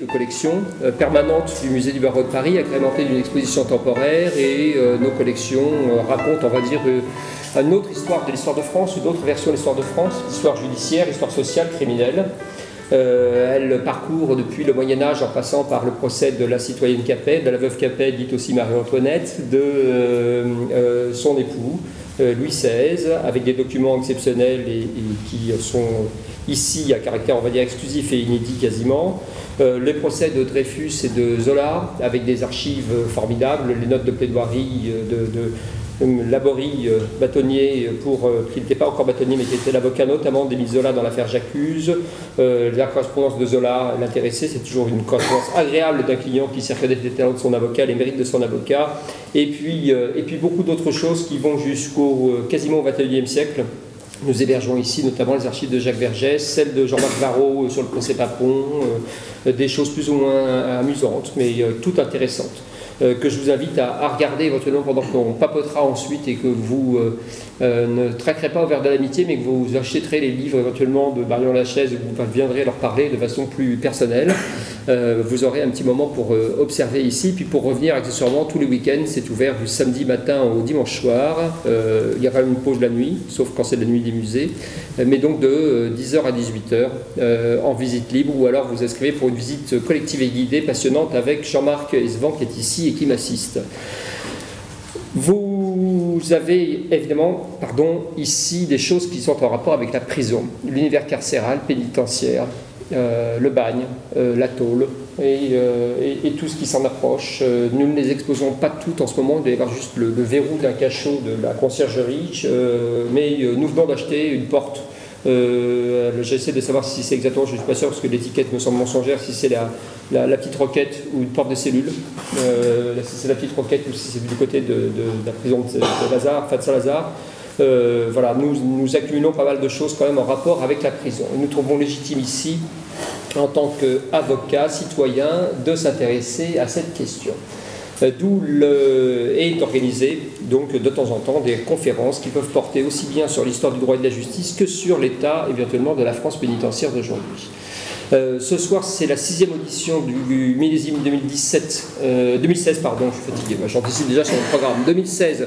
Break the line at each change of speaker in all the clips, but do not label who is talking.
collection permanente du musée du barreau de Paris, agrémentée d'une exposition temporaire, et nos collections racontent, on va dire, une autre histoire de l'histoire de France, une autre version de l'histoire de France, histoire judiciaire, histoire sociale, criminelle. Elle parcourt depuis le Moyen-Âge en passant par le procès de la citoyenne Capet, de la veuve Capet, dite aussi Marie-Antoinette, de son époux, Louis XVI, avec des documents exceptionnels et qui sont ici à caractère, on va dire, exclusif et inédit quasiment. Les procès de Dreyfus et de Zola, avec des archives formidables, les notes de plaidoirie de Laborie, bâtonnier, qui n'était pas encore bâtonnier mais qui était l'avocat notamment d'Émile Zola dans l'affaire J'accuse. La correspondance de Zola l'intéressait, c'est toujours une correspondance agréable d'un client qui sait reconnaître les talents de son avocat, les mérites de son avocat. Et puis beaucoup d'autres choses qui vont jusqu'au quasiment au XXIe siècle. Nous hébergeons ici notamment les archives de Jacques Vergès, celles de Jean-Marc Varro sur le procès Papon, des choses plus ou moins amusantes, mais toutes intéressantes, que je vous invite à regarder éventuellement pendant qu'on papotera ensuite, et que vous ne traquerez pas au verre de l'amitié, mais que vous achèterez les livres éventuellement de Marion Lachaise, et que vous viendrez leur parler de façon plus personnelle. Vous aurez un petit moment pour observer ici, puis pour revenir accessoirement tous les week-ends. C'est ouvert du samedi matin au dimanche soir. Il y a quand même une pause la nuit, sauf quand c'est la nuit des musées, mais donc de 10h à 18h en visite libre, ou alors vous inscrivez pour une visite collective et guidée passionnante avec Jean-Marc Esvan qui est ici et qui m'assiste. Vous avez évidemment, ici des choses qui sont en rapport avec la prison, l'univers carcéral, pénitentiaire, le bagne, la tôle et tout ce qui s'en approche. Nous ne les exposons pas toutes en ce moment, il doit y avoir juste le verrou d'un cachot de la conciergerie, mais nous venons d'acheter une porte. J'essaie de savoir si c'est exactement, je ne suis pas sûr parce que l'étiquette me semble mensongère, si c'est la petite roquette ou une porte de cellule, si c'est la petite roquette ou si c'est du côté de la prison de Lazare, de Saint-Lazare. Voilà, nous accumulons pas mal de choses quand même en rapport avec la prison. Nous trouvons légitime ici, en tant qu'avocat, citoyen, de s'intéresser à cette question. D'où est organisé donc de temps en temps des conférences qui peuvent porter aussi bien sur l'histoire du droit et de la justice que sur l'état éventuellement de la France pénitentiaire d'aujourd'hui. Ce soir, c'est la 6e audition du millésime 2016, je suis fatigué, j'anticipe déjà sur le programme, 2016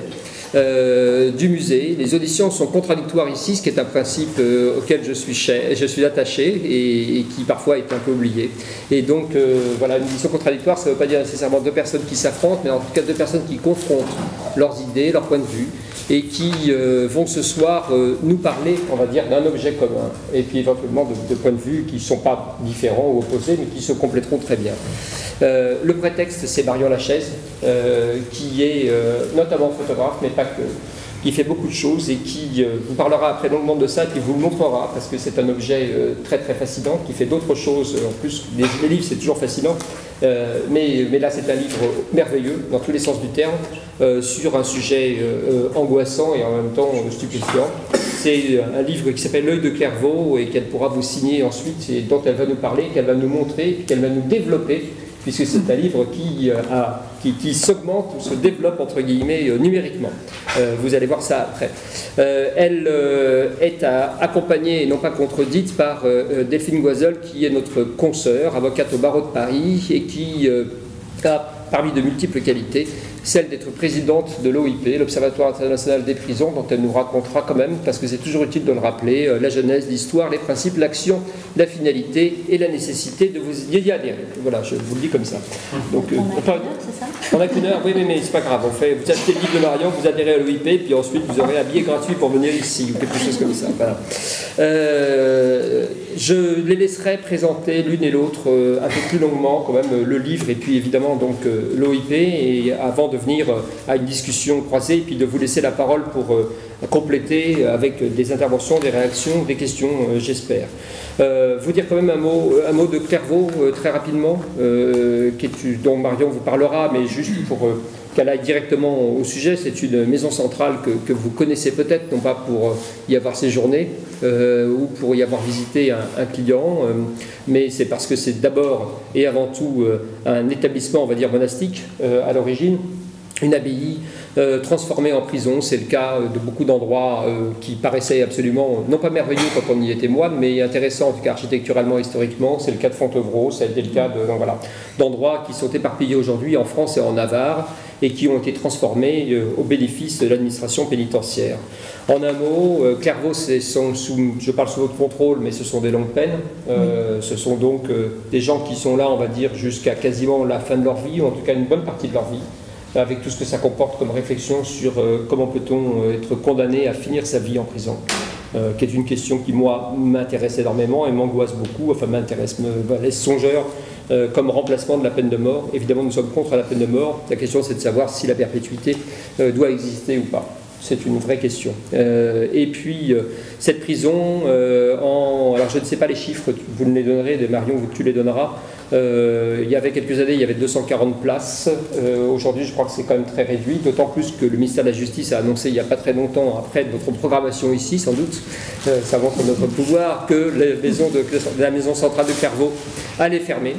du musée. Les auditions sont contradictoires ici, ce qui est un principe auquel je suis attaché et qui parfois est un peu oublié. Et donc, voilà, une audition contradictoire, ça ne veut pas dire nécessairement deux personnes qui s'affrontent, mais en tout cas deux personnes qui confrontent leurs idées, leurs points de vue, et qui vont ce soir nous parler, on va dire, d'un objet commun, et puis éventuellement de points de vue qui ne sont pas différents ou opposés, mais qui se compléteront très bien. Le prétexte, c'est Marion Lachaise, qui est notamment photographe, mais pas que, qui fait beaucoup de choses et qui vous parlera après longuement de ça et qui vous le montrera, parce que c'est un objet très très fascinant, qui fait d'autres choses. En plus, les livres, c'est toujours fascinant, mais là, c'est un livre merveilleux, dans tous les sens du terme, sur un sujet angoissant et en même temps stupéfiant. C'est un livre qui s'appelle L'œil de Clairvaux et qu'elle pourra vous signer ensuite, et dont elle va nous parler, qu'elle va nous montrer, et qu'elle va nous développer, puisque c'est un livre qui s'augmente ou se développe entre guillemets numériquement. Vous allez voir ça après. Elle est accompagnée et non pas contredite par Delphine Goiseul, qui est notre consoeur, avocate au barreau de Paris, et qui a parmi de multiples qualités celle d'être présidente de l'OIP, l'Observatoire international des prisons, dont elle nous racontera quand même, parce que c'est toujours utile de le rappeler, la genèse, l'histoire, les principes, l'action, la finalité et la nécessité de vous y adhérer. Voilà, je vous le dis comme ça. Donc, on n'a qu'une heure, oui, mais c'est pas grave. Vous achetez le livre de Marion, vous adhérez à l'OIP, puis ensuite vous aurez un billet gratuit pour venir ici, ou quelque chose comme ça. Voilà. Je les laisserai présenter l'une et l'autre un peu plus longuement, quand même, le livre, et puis évidemment donc l'OIP, et avant de venir à une discussion croisée, et puis de vous laisser la parole pour compléter avec des interventions, des réactions, des questions, j'espère. Vous dire quand même un mot de Clairvaux, très rapidement, dont Marion vous parlera, mais juste pour qu'elle aille directement au sujet. C'est une maison centrale que vous connaissez peut-être, non pas pour y avoir séjourné ou pour y avoir visité un client, mais c'est parce que c'est d'abord et avant tout un établissement, on va dire, monastique à l'origine, une abbaye transformée en prison. C'est le cas de beaucoup d'endroits qui paraissaient absolument, non pas merveilleux quand on y était moine, mais intéressants en tout cas architecturalement, historiquement. C'est le cas de Fontevraud, ça a été le cas d'endroits qui sont éparpillés aujourd'hui en France et en Navarre et qui ont été transformés au bénéfice de l'administration pénitentiaire. En un mot, Clairvaux, je parle sous votre contrôle, mais ce sont des longues peines. Ce sont donc des gens qui sont là, on va dire, jusqu'à quasiment la fin de leur vie, ou en tout cas une bonne partie de leur vie, avec tout ce que ça comporte comme réflexion sur comment peut-on être condamné à finir sa vie en prison, qui est une question qui, moi, m'intéresse énormément et m'angoisse beaucoup, enfin m'intéresse, me laisse songeur comme remplacement de la peine de mort. Évidemment, nous sommes contre la peine de mort. La question, c'est de savoir si la perpétuité doit exister ou pas. C'est une vraie question. Et puis, cette prison, alors je ne sais pas les chiffres, vous me les donnerez, Marion, tu les donneras. Il y avait quelques années, il y avait 240 places. Aujourd'hui, je crois que c'est quand même très réduit, d'autant plus que le ministère de la Justice a annoncé il n'y a pas très longtemps, après notre programmation ici, sans doute, ça montre notre pouvoir, que la maison centrale de Clairvaux allait fermer.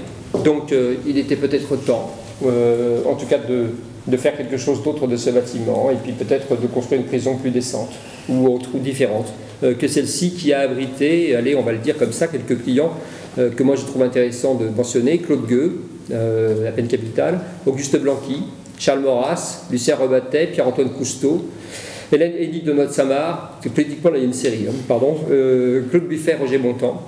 Donc, il était peut-être temps, en tout cas, de faire quelque chose d'autre de ce bâtiment, et puis peut-être de construire une prison plus décente, ou autre, ou différente, que celle-ci qui a abrité, allez, on va le dire comme ça, quelques clients que moi je trouve intéressant de mentionner: Claude Gueux, la peine capitale, Auguste Blanqui, Charles Maurras, Lucien Rebattet, Pierre-Antoine Cousteau, Hélène Edith de Note-Samar, politiquement là il y a une série, Claude Buffet, Roger Bontemps,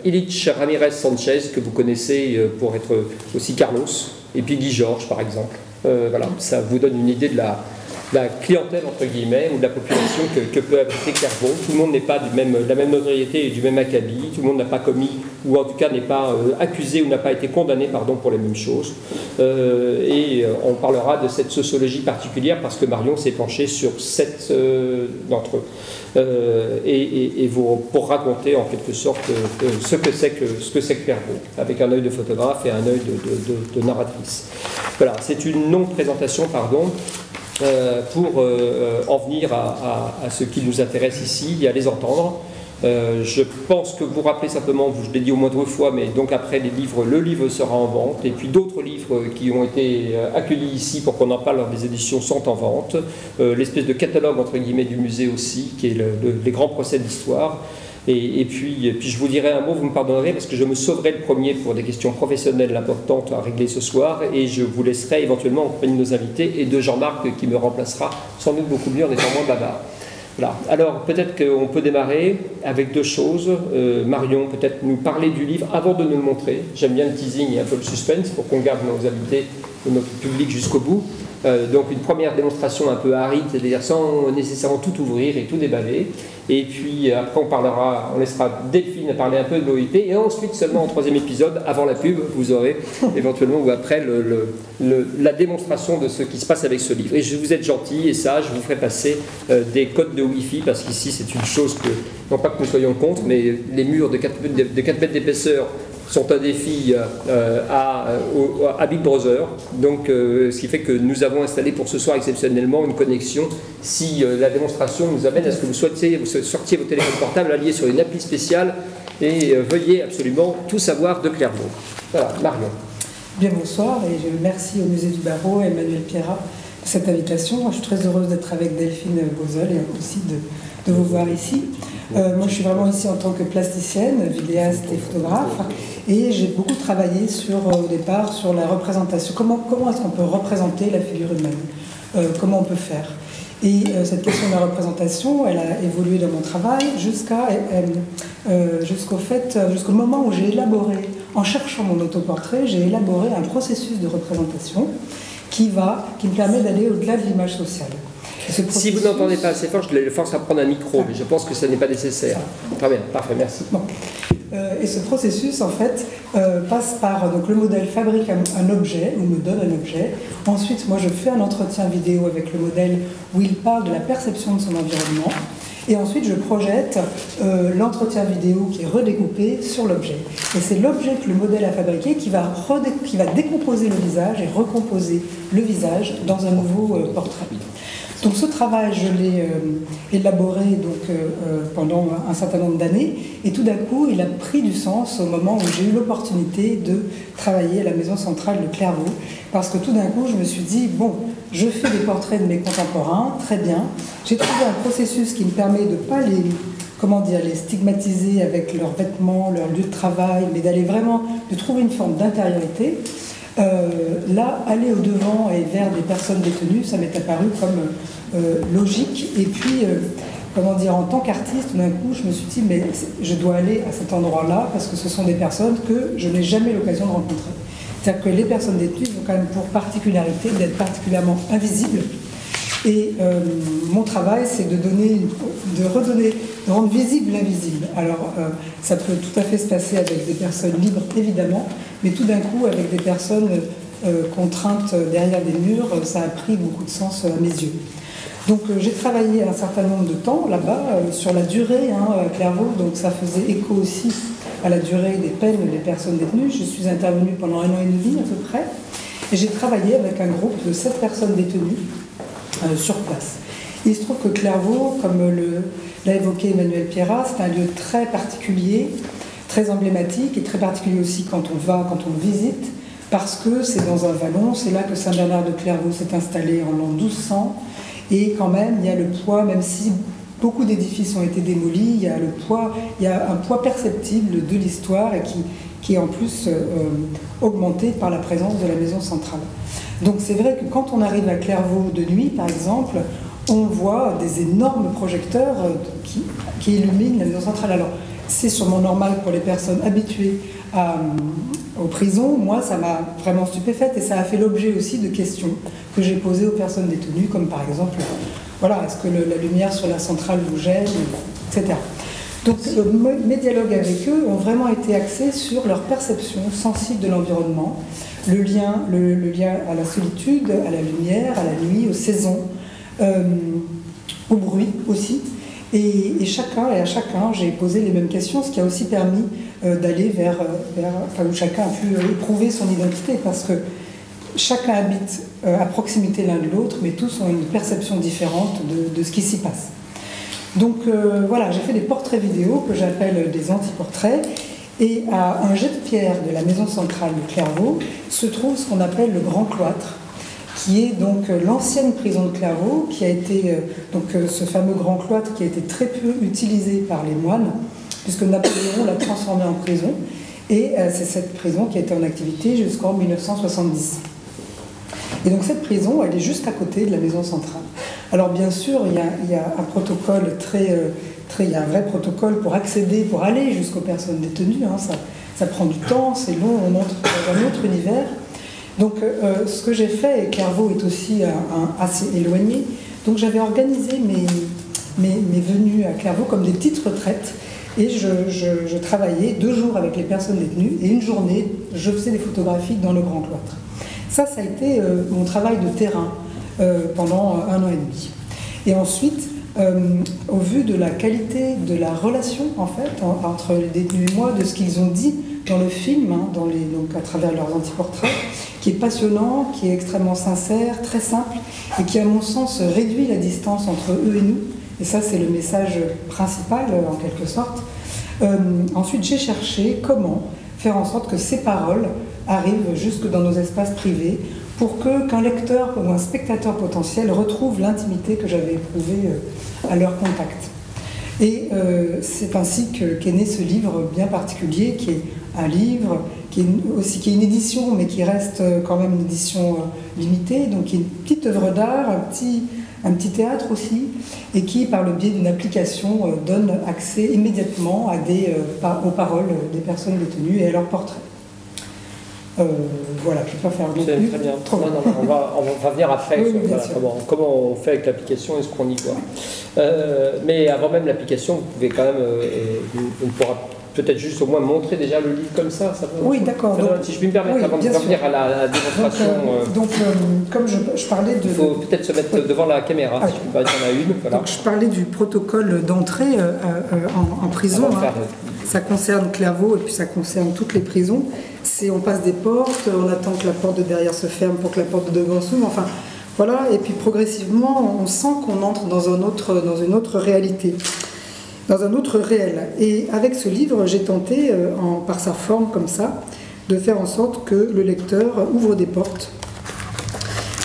Illich Ramirez Sanchez, que vous connaissez pour être aussi Carlos, et puis Guy Georges par exemple. Voilà, ça vous donne une idée de la clientèle, entre guillemets, ou de la population que peut abriter Clairvaux. Tout le monde n'est pas de la même notoriété et du même acabit, tout le monde n'a pas commis, ou en tout cas n'est pas accusé ou n'a pas été condamné pour les mêmes choses. Et on parlera de cette sociologie particulière parce que Marion s'est penchée sur 7 d'entre eux. Pour raconter en quelque sorte ce que c'est que Clairvaux, avec un œil de photographe et un œil de narratrice. Voilà, c'est une non-présentation, pour en venir à ce qui nous intéresse ici et à les entendre. Je pense que vous rappelez simplement, je l'ai dit au moins 2 fois, mais donc après le livre sera en vente, et puis d'autres livres qui ont été accueillis ici pour qu'on en parle lors des éditions sont en vente. L'espèce de catalogue entre guillemets du musée aussi, qui est les grands procès d'histoire. Et puis je vous dirai un mot, vous me pardonnerez, parce que je me sauverai le premier pour des questions professionnelles importantes à régler ce soir, et je vous laisserai éventuellement en compagnie de nos invités et de Jean-Marc qui me remplacera sans doute beaucoup mieux en étant moins bavard. Voilà. Alors peut-être qu'on peut démarrer avec 2 choses. Marion, peut-être nous parler du livre avant de nous le montrer. J'aime bien le teasing et un peu le suspense pour qu'on garde nos invités et notre public jusqu'au bout. Donc une première démonstration un peu aride, c'est-à-dire sans nécessairement tout ouvrir et tout déballer. Et puis après on laissera Delphine parler un peu de l'OIP, et ensuite seulement en 3e épisode, avant la pub, vous aurez éventuellement ou après la démonstration de ce qui se passe avec ce livre. Et je vous êtes gentil et sage, je vous ferai passer des codes de Wi-Fi, parce qu'ici c'est une chose que, non pas que nous soyons contre, mais les murs de 4 mètres d'épaisseur sont un défi à Big Brother. Donc, ce qui fait que nous avons installé pour ce soir exceptionnellement une connexion. Si la démonstration nous amène à ce que vous sortiez vos téléphones portables, alliés sur une appli spéciale, et veuillez absolument tout savoir de Clairvaux. Voilà, Marion.
Bien, bonsoir, et je remercie au Musée du Barreau et Emmanuel Pierrat de cette invitation. Je suis très heureuse d'être avec Delphine Beauzeul et aussi de vous voir ici. Moi, je suis vraiment ici en tant que plasticienne, vidéaste et photographe, et j'ai beaucoup travaillé au départ sur la représentation. Comment est-ce qu'on peut représenter la figure humaine? Comment on peut faire? Et cette question de la représentation, elle a évolué dans mon travail jusqu'au moment où j'ai élaboré, en cherchant mon autoportrait, j'ai élaboré un processus de représentation qui me permet d'aller au-delà de l'image sociale.
Si vous n'entendez pas assez fort, je les force à prendre un micro, mais je pense que ça n'est pas nécessaire. Très bien, parfait, merci.
Bon. Et ce processus, en fait, passe par... Donc, le modèle fabrique un objet, ou me donne un objet. Ensuite, moi, je fais un entretien vidéo avec le modèle où il parle de la perception de son environnement. Et ensuite, je projette l'entretien vidéo qui est redécoupé sur l'objet. Et c'est l'objet que le modèle a fabriqué qui va décomposer le visage et recomposer le visage dans un nouveau portrait. Donc ce travail, je l'ai élaboré pendant un certain nombre d'années, et tout d'un coup, il a pris du sens au moment où j'ai eu l'opportunité de travailler à la Maison centrale de Clairvaux, parce que tout d'un coup, je me suis dit, bon, je fais des portraits de mes contemporains, très bien. J'ai trouvé un processus qui me permet de ne pas les stigmatiser avec leurs vêtements, leur lieu de travail, mais de trouver une forme d'intériorité. Là, aller au-devant et vers des personnes détenues, ça m'est apparu comme logique. Et puis, en tant qu'artiste, d'un coup, je me suis dit, mais je dois aller à cet endroit-là parce que ce sont des personnes que je n'ai jamais l'occasion de rencontrer. C'est-à-dire que les personnes détenues ont quand même pour particularité d'être particulièrement invisibles. Et mon travail, c'est de rendre visible l'invisible. Alors, ça peut tout à fait se passer avec des personnes libres, évidemment, mais tout d'un coup, avec des personnes contraintes derrière des murs, ça a pris beaucoup de sens à mes yeux. Donc, j'ai travaillé un certain nombre de temps là-bas, sur la durée, à Clairvaux, donc ça faisait écho aussi à la durée des peines des personnes détenues. Je suis intervenue pendant 1 an et demi à peu près, et j'ai travaillé avec un groupe de 7 personnes détenues sur place. Il se trouve que Clairvaux, comme l'a évoqué Emmanuel Pierrat, c'est un lieu très particulier, très emblématique et très particulier aussi quand on le visite, parce que c'est dans un vallon, c'est là que Saint-Bernard de Clairvaux s'est installé en l'an 1200, et quand même il y a le poids, même si beaucoup d'édifices ont été démolis, il y a un poids perceptible de l'histoire et qui est en plus augmenté par la présence de la maison centrale. Donc c'est vrai que quand on arrive à Clairvaux de nuit, par exemple, on voit des énormes projecteurs qui illuminent la maison centrale. Alors c'est sûrement normal pour les personnes habituées aux prisons. Moi, ça m'a vraiment stupéfaite et ça a fait l'objet aussi de questions que j'ai posées aux personnes détenues, comme par exemple, est-ce que la lumière sur la centrale vous gêne, etc. Donc mes dialogues avec eux ont vraiment été axés sur leur perception sensible de l'environnement, le lien à la solitude, à la lumière, à la nuit, aux saisons, au bruit aussi. Et à chacun, j'ai posé les mêmes questions, ce qui a aussi permis d'aller où chacun a pu éprouver son identité, parce que chacun habite à proximité l'un de l'autre, mais tous ont une perception différente de ce qui s'y passe. Donc j'ai fait des portraits vidéo que j'appelle des anti-portraits, et à un jet de pierre de la maison centrale de Clairvaux se trouve ce qu'on appelle le Grand Cloître, qui est donc l'ancienne prison de Clairvaux, qui a été ce fameux Grand Cloître qui a été très peu utilisé par les moines, puisque Napoléon l'a transformé en prison, et c'est cette prison qui a été en activité jusqu'en 1970. Et donc cette prison, elle est juste à côté de la maison centrale. Alors bien sûr, il y a un protocole il y a un vrai protocole pour accéder, pour aller jusqu'aux personnes détenues. Ça prend du temps, c'est long, on entre dans un autre univers. Donc ce que j'ai fait, et Clairvaux est aussi assez éloigné, donc j'avais organisé mes venues à Clairvaux comme des petites retraites, et je travaillais 2 jours avec les personnes détenues, et une journée, je faisais des photographies dans le Grand Cloître. Ça a été mon travail de terrain pendant 1 an et demi. Et ensuite, au vu de la qualité de la relation en fait entre les détenus et moi, de ce qu'ils ont dit dans le film, donc à travers leurs anti-portraits, qui est passionnant, qui est extrêmement sincère, très simple, et qui à mon sens réduit la distance entre eux et nous. Et ça, c'est le message principal en quelque sorte. Ensuite, j'ai cherché comment faire en sorte que ces paroles arrivent jusque dans nos espaces privés, pour qu'un lecteur ou un spectateur potentiel retrouve l'intimité que j'avais éprouvée à leur contact. Et c'est ainsi qu'est né ce livre bien particulier, qui est un livre, qui est une édition, mais qui reste quand même une édition limitée, donc qui est une petite œuvre d'art, un petit théâtre aussi, et qui, par le biais d'une application, donne accès immédiatement aux paroles des personnes détenues et à leurs portraits. Je ne vais pas faire beaucoup.
C'est très bien. On va venir après sur comment on fait avec l'application et ce qu'on y voit. Mais avant même l'application, vous pouvez quand même, on pourra peut-être juste au moins montrer déjà le livre comme ça.
Oui, d'accord.
Si je puis me permettre, avant de revenir à la démonstration.
Comme je parlais de...
Il faut peut-être se mettre devant la caméra, si je puis me permettre, il y en a une. Voilà.
Donc je parlais du protocole d'entrée en prison. Ça concerne Clairvaux et puis ça concerne toutes les prisons. On passe des portes, on attend que la porte de derrière se ferme pour que la porte de devant s'ouvre. Enfin, Voilà, et puis progressivement, on sent qu'on entre dans une autre réalité, dans un autre réel. Et avec ce livre, j'ai tenté, par sa forme comme ça, de faire en sorte que le lecteur ouvre des portes.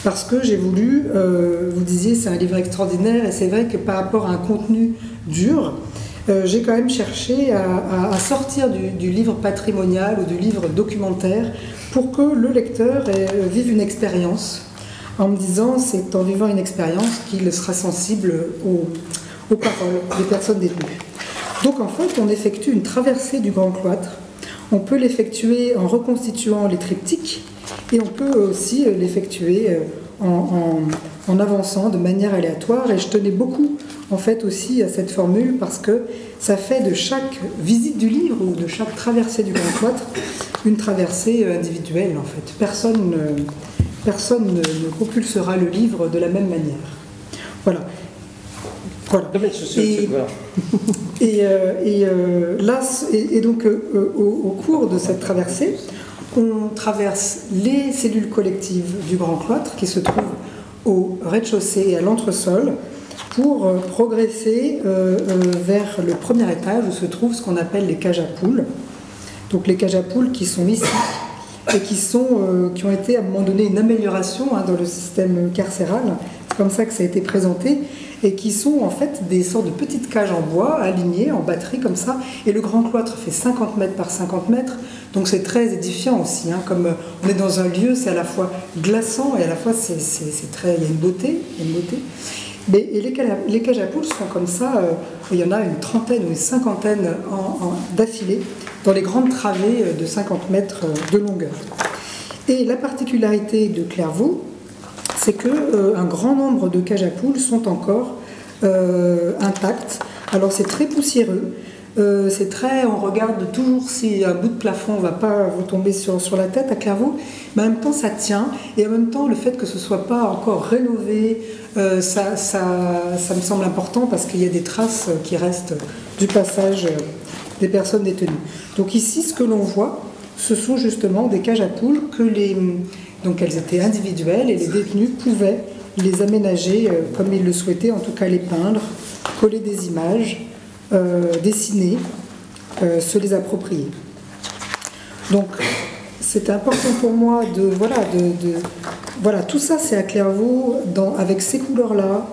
Parce que j'ai voulu, vous disiez, c'est un livre extraordinaire, et c'est vrai que par rapport à un contenu dur, j'ai quand même cherché à sortir du livre patrimonial ou du livre documentaire pour que le lecteur vive une expérience, en me disant c'est en vivant une expérience qu'il sera sensible aux paroles des personnes détenues. Donc en fait, on effectue une traversée du Grand Cloître. On peut l'effectuer en reconstituant les triptyques et on peut aussi l'effectuer en avançant de manière aléatoire. Et je tenais beaucoup en fait aussi à cette formule parce que ça fait de chaque visite du livre ou de chaque traversée du Grand Cloître une traversée individuelle en fait. Personne ne propulsera le livre de la même manière. Voilà. Et donc au cours de cette traversée, on traverse les cellules collectives du Grand Cloître qui se trouvent au rez-de-chaussée et à l'entresol pour progresser vers le premier étage où se trouvent ce qu'on appelle les cages à poules. Donc les cages à poules qui sont ici et qui ont été à un moment donné une amélioration dans le système carcéral, c'est comme ça que ça a été présenté, et qui sont en fait des sortes de petites cages en bois alignées en batterie comme ça. Et le Grand Cloître fait 50 mètres par 50 mètres, donc c'est très édifiant aussi. Comme on est dans un lieu, c'est à la fois glaçant et à la fois il y a une beauté. Et les cages à poules sont comme ça, il y en a une trentaine ou une cinquantaine d'affilée dans les grandes travées de 50 mètres de longueur. Et la particularité de Clairvaux, c'est qu'un grand nombre de cages à poules sont encore intactes. Alors c'est très poussiéreux, on regarde toujours si un bout de plafond ne va pas vous tomber sur la tête à Clairvaux, mais en même temps ça tient, et en même temps le fait que ce ne soit pas encore rénové, ça me semble important parce qu'il y a des traces qui restent du passage des personnes détenues. Donc ici ce que l'on voit, ce sont justement des cages à poules donc elles étaient individuelles et les détenus pouvaient les aménager comme ils le souhaitaient, en tout cas les peindre, coller des images, dessiner, se les approprier. Donc c'était important pour moi tout ça c'est à Clairvaux avec ces couleurs-là.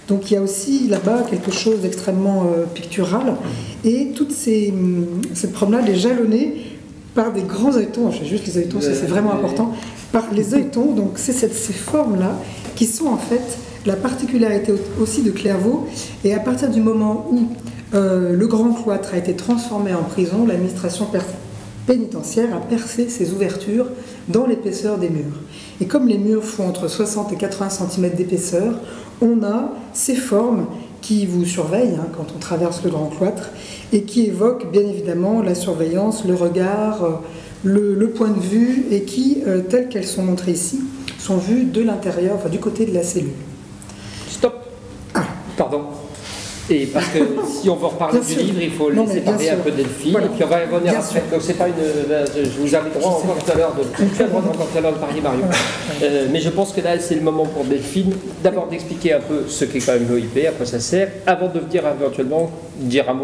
Donc il y a aussi là-bas quelque chose d'extrêmement pictural et toute cette promenade est jalonnée par des grands œilletons, juste les œilletons, c'est vraiment important, par les œilletons, donc c'est ces formes-là qui sont en fait la particularité aussi de Clairvaux, et à partir du moment où le Grand Cloître a été transformé en prison, l'administration pénitentiaire a percé ses ouvertures dans l'épaisseur des murs. Et comme les murs font entre 60 et 80 cm d'épaisseur, on a ces formes qui vous surveillent quand on traverse le Grand Cloître et qui évoquent bien évidemment la surveillance, le regard, le point de vue, et qui, telles qu'elles sont montrées ici, sont vues de l'intérieur, du côté de la cellule.
Stop. Pardon. Et parce que si on veut reparler du livre, il faut laisser parler un peu Delphine, et puis on va revenir après. Donc c'est pas je vous inviterai encore tout à l'heure de parler, Marion. Mais je pense que là c'est le moment pour Delphine d'abord d'expliquer un peu ce qu'est quand même l'OIP, à quoi ça sert, avant de venir éventuellement dire un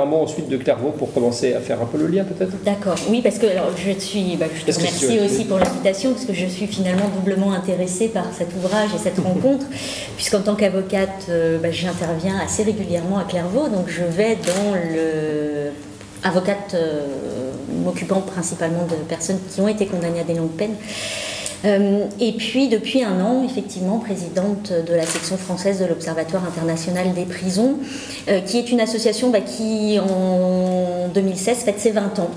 mot ensuite de Clairvaux pour commencer à faire un peu le lien peut-être.
D'accord, oui, parce que je te remercie aussi pour l'invitation, parce que je suis finalement doublement intéressée par cet ouvrage et cette rencontre, puisqu'en tant qu'avocate, j'interviens assez régulièrement à Clairvaux, donc je vais dans avocate m'occupant principalement de personnes qui ont été condamnées à des longues peines. Et puis depuis un an, effectivement, présidente de la section française de l'Observatoire international des prisons, qui est une association qui en 2016 fête ses 20 ans.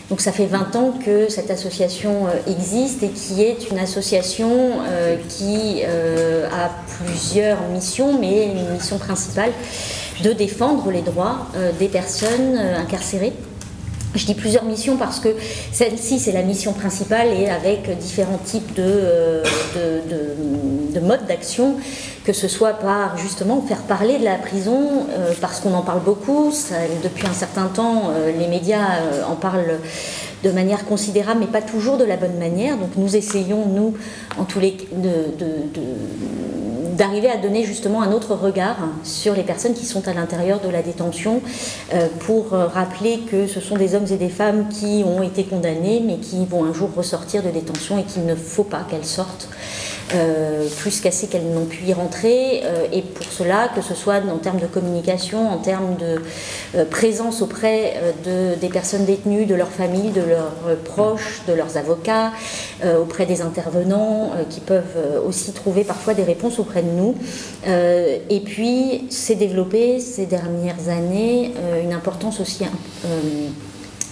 Donc ça fait 20 ans que cette association existe et qui est une association qui a plusieurs missions, mais une mission principale de défendre les droits des personnes incarcérées. Je dis plusieurs missions parce que celle-ci, c'est la mission principale, et avec différents types de modes d'action, que ce soit par justement faire parler de la prison, parce qu'on en parle beaucoup, depuis un certain temps, les médias en parlent de manière considérable, mais pas toujours de la bonne manière. Donc nous essayons, nous, en tous les d'arriver à donner justement un autre regard sur les personnes qui sont à l'intérieur de la détention pour rappeler que ce sont des hommes et des femmes qui ont été condamnés mais qui vont un jour ressortir de détention et qu'il ne faut pas qu'elles sortent plus qu'assez qu'elles n'ont pu y rentrer et pour cela, que ce soit en termes de communication, en termes de présence auprès des personnes détenues, de leurs familles, de leurs proches, de leurs avocats, auprès des intervenants qui peuvent aussi trouver parfois des réponses auprès de nous. Et puis, s'est développé ces dernières années une importance aussi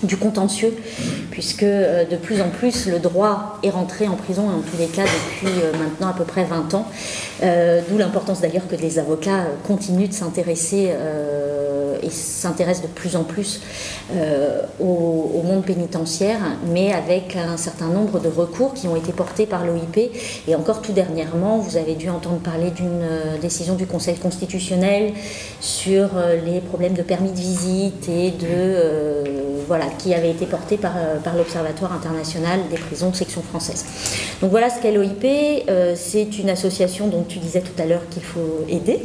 du contentieux, puisque de plus en plus le droit est rentré en prison, en tous les cas depuis maintenant à peu près 20 ans, d'où l'importance d'ailleurs que les avocats continuent de s'intéresser et s'intéressent de plus en plus au monde pénitentiaire, mais avec un certain nombre de recours qui ont été portés par l'OIP. Et encore tout dernièrement, vous avez dû entendre parler d'une décision du Conseil constitutionnel sur les problèmes de permis de visite et voilà, qui avait été porté par l'Observatoire international des prisons section française. Donc voilà ce qu'est l'OIP. C'est une association dont tu disais tout à l'heure qu'il faut aider.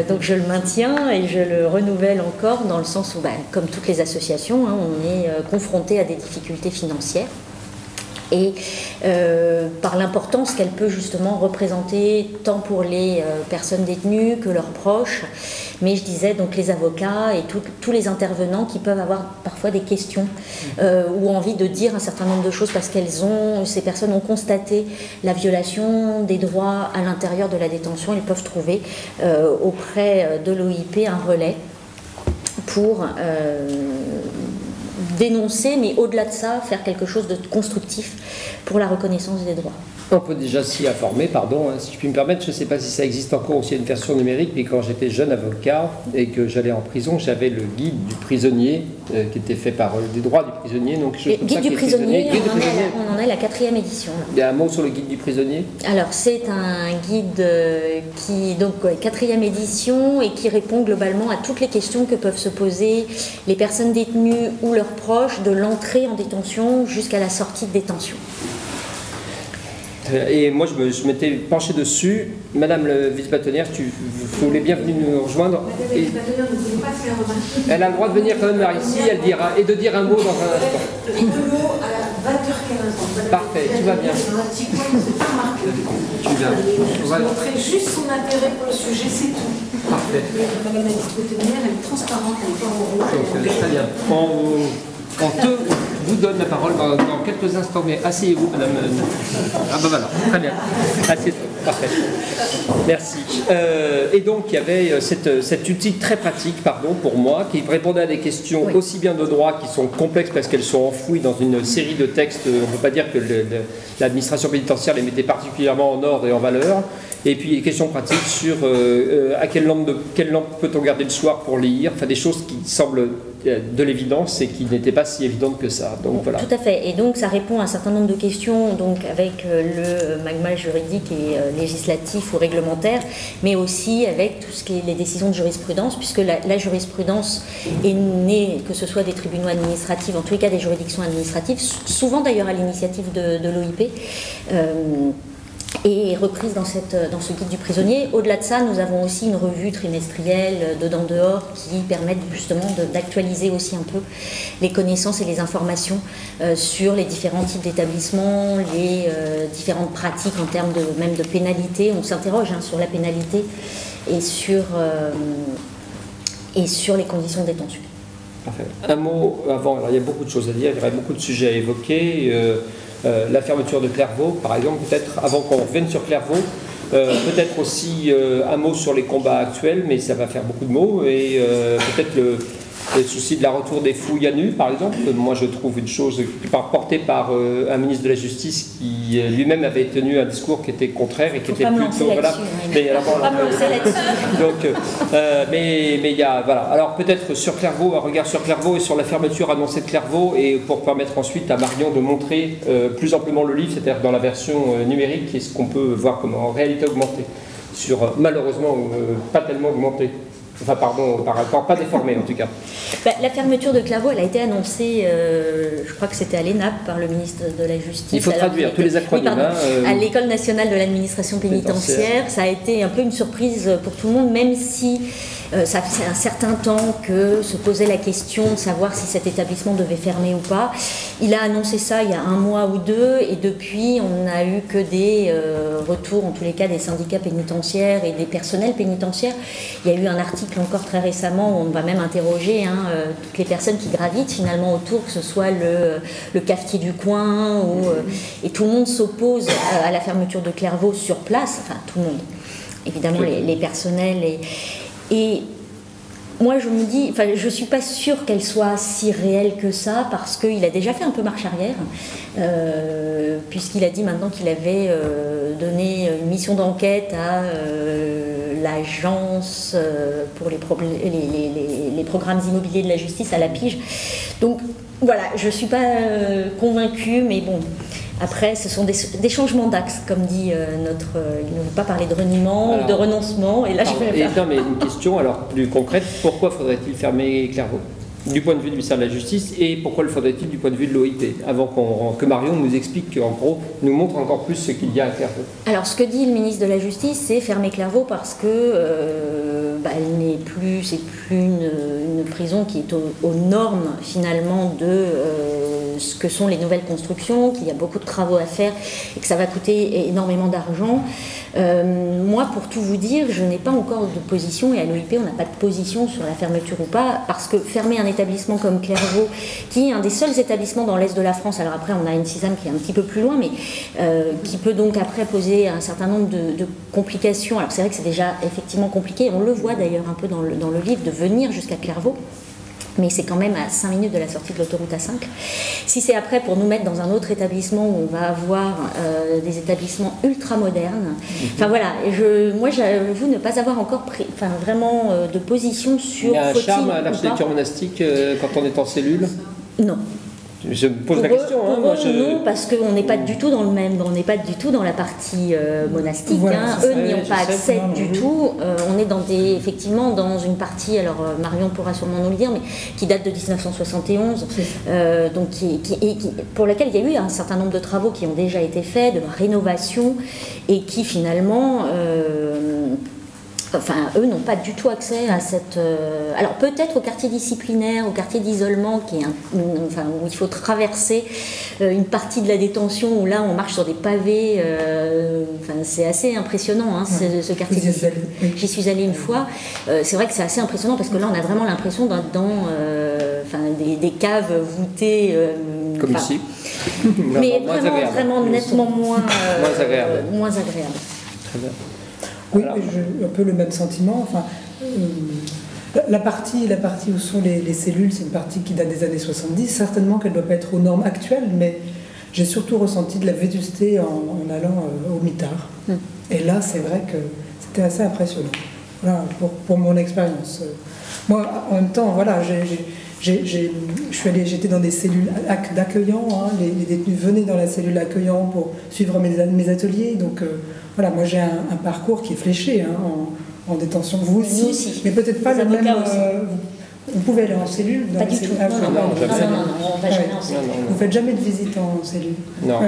Donc je le maintiens et je le renouvelle encore dans le sens où, comme toutes les associations, on est confronté à des difficultés financières. Et par l'importance qu'elle peut justement représenter tant pour les personnes détenues que leurs proches, mais je disais donc les avocats et tous les intervenants qui peuvent avoir parfois des questions ou envie de dire un certain nombre de choses parce ces personnes ont constaté la violation des droits à l'intérieur de la détention. Ils peuvent trouver auprès de l'OIP un relais pour dénoncer, mais au-delà de ça, faire quelque chose de constructif pour la reconnaissance des droits.
On peut déjà s'y informer, si je puis me permettre, je ne sais pas si ça existe encore aussi une version numérique, mais quand j'étais jeune avocat et que j'allais en prison, j'avais le guide du prisonnier qui était fait par des droits du prisonnier. Donc,
guide du prisonnier, on en est la 4e édition. Là.
Il y a un mot sur le guide du prisonnier?
Alors, c'est un guide qui, donc, 4e édition et qui répond globalement à toutes les questions que peuvent se poser les personnes détenues ou leurs proches de l'entrée en détention jusqu'à la sortie de détention.
Et moi, je m'étais penché dessus. Madame le vice-bâtonnière, vous voulez bien venir nous rejoindre.
Madame la vice-bâtonnière ne voulait pas se faire remarquer.
Elle a le droit de venir quand même vers ici et de dire un mot dans un instant.
Un mot à 20h15.
Parfait, tu vas bien.
Dans un petit coin, il ne s'est pas marqué.
Tu viens.
Je montrer juste son intérêt pour le sujet, c'est tout.
Parfait.
Madame la vice-bâtonnière, elle est transparente, elle est pas en rouge.
Donc, très bien. On vous donne la parole dans quelques instants, mais asseyez-vous, madame. Ah ben voilà, très bien. Asseyez-vous, parfait. Merci. Et donc, il y avait cet outil très pratique, pour moi, qui répondait à des questions aussi bien de droit qui sont complexes parce qu'elles sont enfouies dans une série de textes. On ne peut pas dire que l'administration pénitentiaire les mettait particulièrement en ordre et en valeur. Et puis, des questions pratiques sur à quelle lampe peut-on garder le soir pour lire, enfin des choses qui semblent de l'évidence et qui n'étaient pas si évidentes que ça. Donc, voilà.
Tout à fait. Et donc ça répond à un certain nombre de questions donc, avec le magma juridique et législatif ou réglementaire, mais aussi avec tout ce qui est les décisions de jurisprudence, puisque la jurisprudence est née, que ce soit des tribunaux administratifs, en tous les cas des juridictions administratives, souvent d'ailleurs à l'initiative de l'OIP, et reprise dans ce guide du prisonnier. Au-delà de ça, nous avons aussi une revue trimestrielle dedans-dehors qui permettent justement d'actualiser aussi un peu les connaissances et les informations sur les différents types d'établissements, les différentes pratiques en termes même de pénalité. On s'interroge sur la pénalité et sur les conditions de détention.
Parfait. Un mot avant, alors il y a beaucoup de choses à dire, il y aurait beaucoup de sujets à évoquer. La fermeture de Clairvaux, par exemple, peut-être avant qu'on revienne sur Clairvaux, peut-être aussi un mot sur les combats actuels, mais ça va faire beaucoup de mots, et peut-être le souci de la retour des fouilles à nu, par exemple. Moi, je trouve une chose portée par un ministre de la Justice qui lui-même avait tenu un discours qui était contraire et qui était plutôt voilà. Mais il y a voilà. Alors peut-être sur Clairvaux, un regard sur Clairvaux et sur la fermeture annoncée de Clairvaux, et pour permettre ensuite à Marion de montrer plus amplement le livre, c'est-à-dire dans la version numérique, et ce qu'on peut voir comme en réalité augmenté, sur malheureusement pas tellement augmenté. Enfin, pardon, pas déformé en tout cas.
La fermeture de Clairvaux, elle a été annoncée, je crois que c'était à l'ENAP, par le ministre de la Justice.
Il faut traduire tous les acronymes.
À l'École nationale de l'administration pénitentiaire. Ça a été un peu une surprise pour tout le monde, même si ça fait un certain temps que se posait la question de savoir si cet établissement devait fermer ou pas. Il a annoncé ça il y a 1 mois ou 2, et depuis, on n'a eu que des retours, en tous les cas, des syndicats pénitentiaires et des personnels pénitentiaires. Il y a eu un article encore très récemment où on va même interroger toutes les personnes qui gravitent finalement autour, que ce soit le cafetier du coin, et tout le monde s'oppose à la fermeture de Clairvaux sur place, enfin tout le monde, évidemment les personnels et moi, je me dis, enfin, je ne suis pas sûre qu'elle soit si réelle que ça, parce qu'il a déjà fait un peu marche arrière, puisqu'il a dit maintenant qu'il avait donné une mission d'enquête à l'agence pour les programmes immobiliers de la justice, à la Pige. Donc, voilà, je ne suis pas convaincue, mais bon... Après, ce sont des changements d'axe, comme dit notre... il ne veut pas parler de reniement ou de renoncement, et là je vais
Non, mais une question alors plus concrète, pourquoi faudrait-il fermer Clairvaux du point de vue du ministère de la Justice, et pourquoi le faudrait-il du point de vue de l'OIP, avant que Marion nous explique, qu'en gros, nous montre encore plus ce qu'il y a à Clairvaux.
Alors, ce que dit le ministre de la Justice, c'est fermer Clairvaux parce que elle n'est plus, c'est plus une prison qui est aux normes finalement de ce que sont les nouvelles constructions, qu'il y a beaucoup de travaux à faire et que ça va coûter énormément d'argent. Moi, pour tout vous dire, je n'ai pas encore de position, et à l'OIP, on n'a pas de position sur la fermeture ou pas, parce que fermer un établissement comme Clairvaux, qui est un des seuls établissements dans l'est de la France, alors après on a une Cisam qui est un petit peu plus loin, mais qui peut donc après poser un certain nombre de complications. Alors c'est vrai que c'est déjà effectivement compliqué, on le voit d'ailleurs un peu dans le livre, de venir jusqu'à Clairvaux. Mais c'est quand même à 5 minutes de la sortie de l'autoroute A5. Si c'est après pour nous mettre dans un autre établissement où on va avoir des établissements ultra modernes, enfin voilà, moi j'avoue ne pas avoir encore pris vraiment de position sur...
Il y a un charme à l'architecture monastique quand on est en cellule? Non. Je me pose la question.
Non, parce qu'on n'est pas du tout dans on n'est pas du tout dans la partie monastique. Voilà, eux n'y ont pas accès du tout. On est effectivement dans une partie, alors Marion pourra sûrement nous le dire, mais qui date de 1971, donc pour laquelle il y a eu un certain nombre de travaux qui ont déjà été faits, de rénovation, et qui finalement... Enfin, eux n'ont pas du tout accès à cette... Alors peut-être au quartier disciplinaire, au quartier d'isolement, où il faut traverser une partie de la détention, où là on marche sur des pavés. C'est assez impressionnant, ce quartier. J'y suis allée une fois. C'est vrai que c'est assez impressionnant, parce que là on a vraiment l'impression d'être dans des caves voûtées.
Comme ici.
Mais vraiment nettement moins agréable.
Très bien.
Oui, j'ai un peu le même sentiment. Enfin, la partie où sont les cellules, c'est une partie qui date des années 70. Certainement qu'elle ne doit pas être aux normes actuelles, mais j'ai surtout ressenti de la vétusté en allant au Mitard. Et là, c'est vrai que c'était assez impressionnant. Voilà, pour mon expérience. Moi, en même temps, voilà, j'étais dans des cellules d'accueillants. Les détenus venaient dans la cellule accueillant pour suivre mes ateliers. Donc voilà, moi j'ai un parcours qui est fléché en détention. Vous aussi. Mais peut-être pas le même. Vous pouvez aller en cellule dans
pas du tout. Non, on va jamais en cellule.
Vous faites jamais de visite en cellule?
Non.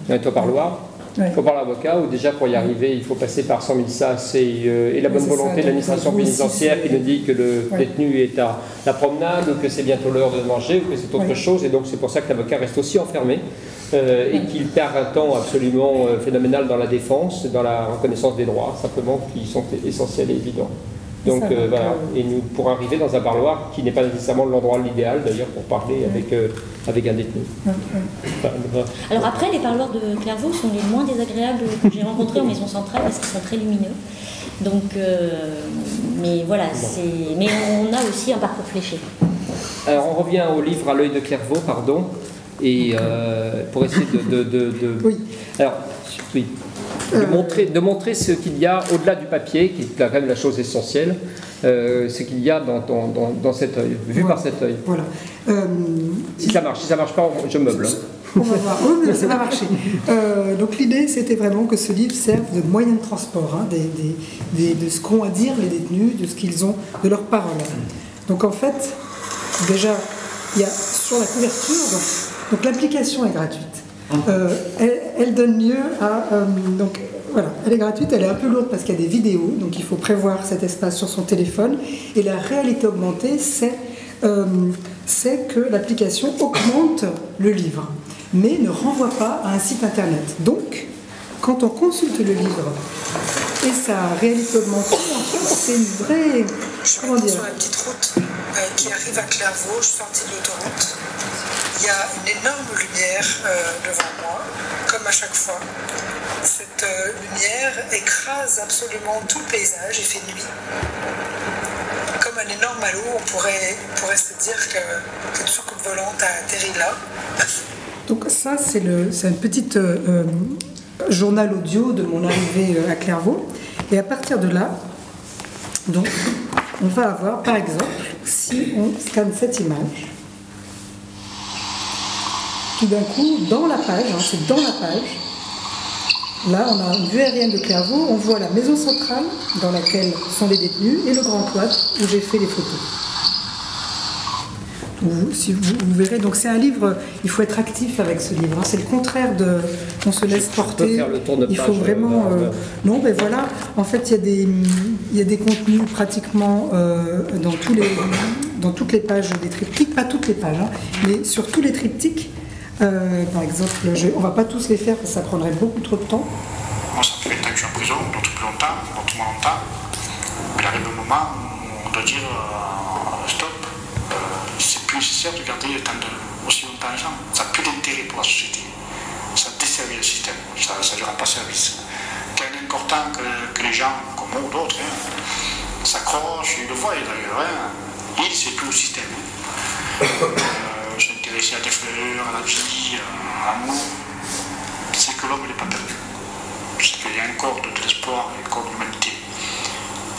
Et toi, par Loire? Il faut voir l'avocat, ou déjà pour y arriver, il faut passer par 100 000 sas et la bonne volonté de l'administration pénitentiaire qui nous dit que le détenu est à la promenade, ou que c'est bientôt l'heure de manger, ou que c'est autre chose. Et donc c'est pour ça que l'avocat reste aussi enfermé et qu'il perd un temps absolument phénoménal dans la défense, dans la reconnaissance des droits, simplement, qui sont essentiels et évidents. Donc voilà, et nous pour arriver dans un parloir qui n'est pas nécessairement l'endroit l'idéal d'ailleurs pour parler avec un détenu.
Alors après, les parloirs de Clairvaux sont les moins désagréables que j'ai rencontrés en maison centrale, parce qu'ils sont très lumineux. Donc, mais voilà, mais on a aussi un parcours fléché.
Alors on revient au livre À l'œil de Clairvaux, pardon, et pour essayer
Oui.
Alors, oui. De montrer ce qu'il y a au-delà du papier, qui est quand même la chose essentielle, ce qu'il y a dans cet œil, vu par cet œil.
Voilà.
Si ça marche pas, je meuble.
On va voir. Oh, mais ça va marcher. Donc l'idée, c'était vraiment que ce livre serve de moyen de transport, hein, de ce qu'ont à dire les détenus, de ce qu'ils ont, de leurs paroles. Donc en fait, déjà, il y a sur la couverture, donc l'application est gratuite. Elle donne lieu à... donc voilà, elle est gratuite, elle est un peu lourde parce qu'il y a des vidéos, donc il faut prévoir cet espace sur son téléphone. Et la réalité augmentée, c'est que l'application augmente le livre, mais ne renvoie pas à un site internet. Donc, quand on consulte le livre et sa réalité augmentée, en fait, c'est une vraie...
Comment dire ? Sur la petite route qui arrive à Clairvaux, je suis sortie de l'autoroute. Il y a une énorme lumière devant moi, comme à chaque fois. Cette lumière écrase absolument tout le paysage et fait nuit. Comme un énorme halo, on pourrait se dire que cette soucoupe volante a atterri là.
Donc ça, c'est un petit journal audio de mon arrivée à Clairvaux. Et à partir de là, donc, on va avoir, par exemple, si on scanne cette image, tout d'un coup, dans la page, hein, c'est dans la page, là, on a une vue aérienne de Clairvaux, on voit la maison centrale dans laquelle sont les détenus et le grand cloître où j'ai fait les photos. Si vous verrez, donc c'est un livre, il faut être actif avec ce livre, hein. C'est le contraire de on se laisse porter.
Faire le tour de
il faut vraiment. Non, mais voilà, en fait, il y a des contenus pratiquement dans toutes les pages des triptyques, pas toutes les pages, hein, mais sur tous les triptyques. Par exemple, on ne va pas tous les faire parce que ça prendrait beaucoup trop de temps.
Moi, ça fait 20 ans que je suis en prison, d'autres plus longtemps, d'autres moins longtemps. Il arrive un moment où on doit dire stop. C'est plus nécessaire de garder aussi longtemps les gens. Ça n'a plus d'intérêt pour la société. Ça desservit le système. Ça ne lui rend pas service. C'est important que les gens, comme moi ou d'autres, s'accrochent, ils le voient d'ailleurs. Il, c'est plus le système. S'intéresser à des fleurs, à la vie, à l'amour, c'est que l'homme n'est pas perdu. C'est qu'il y a encore de l'espoir et encore de l'humanité.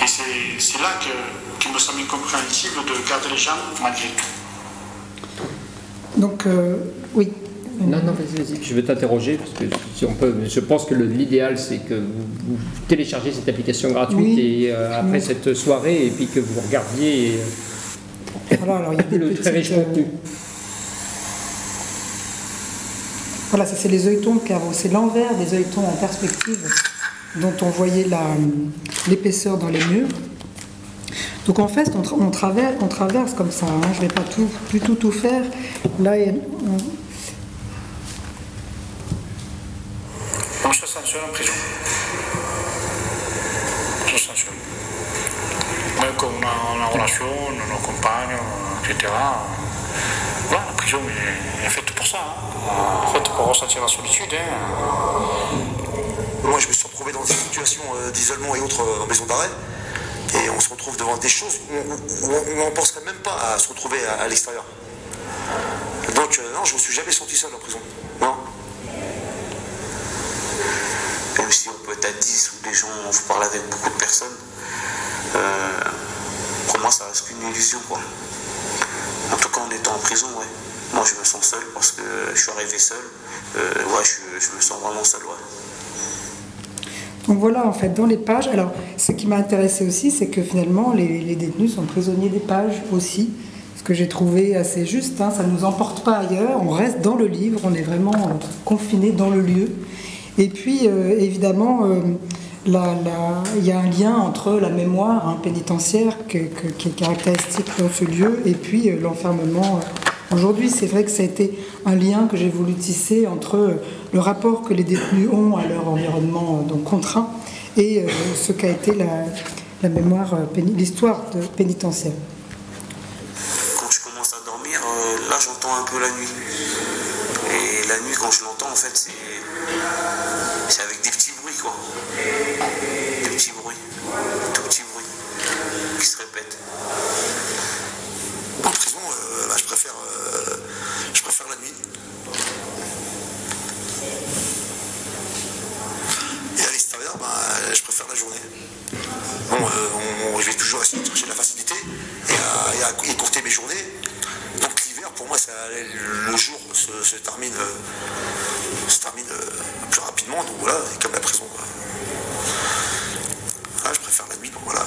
Et c'est là qu'il me semble incompréhensible de garder les gens malgré tout.
Donc, oui.
Non, vas-y, je vais t'interroger, parce que si on peut, je pense que l'idéal, c'est que vous téléchargez cette application gratuite, oui, et après cette soirée, et puis que vous regardiez
voilà, alors, il y a des
le très riche contenu.
Voilà, ça c'est les œilletons de Clairvaux, c'est l'envers des œilletons en perspective dont on voyait l'épaisseur dans les murs. Donc en fait, on traverse comme ça, hein. Je ne vais pas du tout faire. Là,
On se sent seul en prison. On se sent seul. Même quand on a une relation, nos compagnes, etc. Voilà, la prison est faite pour ça. Hein. Faite pour ressentir la solitude. Hein.
Moi, je me suis retrouvé dans des situations d'isolement et autres en maison d'arrêt. Et on se retrouve devant des choses où on ne penserait même pas à se retrouver à l'extérieur. Donc, non, je ne me suis jamais senti seul en prison. Non. Même si on peut être à 10 ou des gens, on faut parler avec beaucoup de personnes, pour moi, ça reste qu'une illusion, quoi. En tout cas, en étant en prison, ouais. Moi, je me sens seul parce que je suis arrivé seul. Ouais, je me sens vraiment seul, ouais.
Donc voilà, en fait, dans les pages, alors ce qui m'a intéressé aussi, c'est que finalement, les détenus sont prisonniers des pages aussi, ce que j'ai trouvé assez juste, hein, ça ne nous emporte pas ailleurs, on reste dans le livre, on est vraiment confiné dans le lieu. Et puis, évidemment, il y a un lien entre la mémoire pénitentiaire qui est caractéristique dans ce lieu et puis l'enfermement. Aujourd'hui, c'est vrai que ça a été un lien que j'ai voulu tisser entre le rapport que les détenus ont à leur environnement donc contraint et ce qu'a été la mémoire, l'histoire pénitentiaire.
Quand je commence à dormir, là j'entends un peu la nuit. Et la nuit, quand je l'entends, en fait, c'est avec des petits bruits, quoi. Des petits bruits, tout petits bruits qui se répètent. En prison, je préfère la nuit. Et à l'extérieur, je préfère la journée. Bon, je vais toujours essayer de chercher la facilité et à écourter mes journées. Donc l'hiver, pour moi, le jour, se termine plus rapidement, donc voilà, c'est comme la prison, quoi. Là, je préfère la nuit, donc voilà.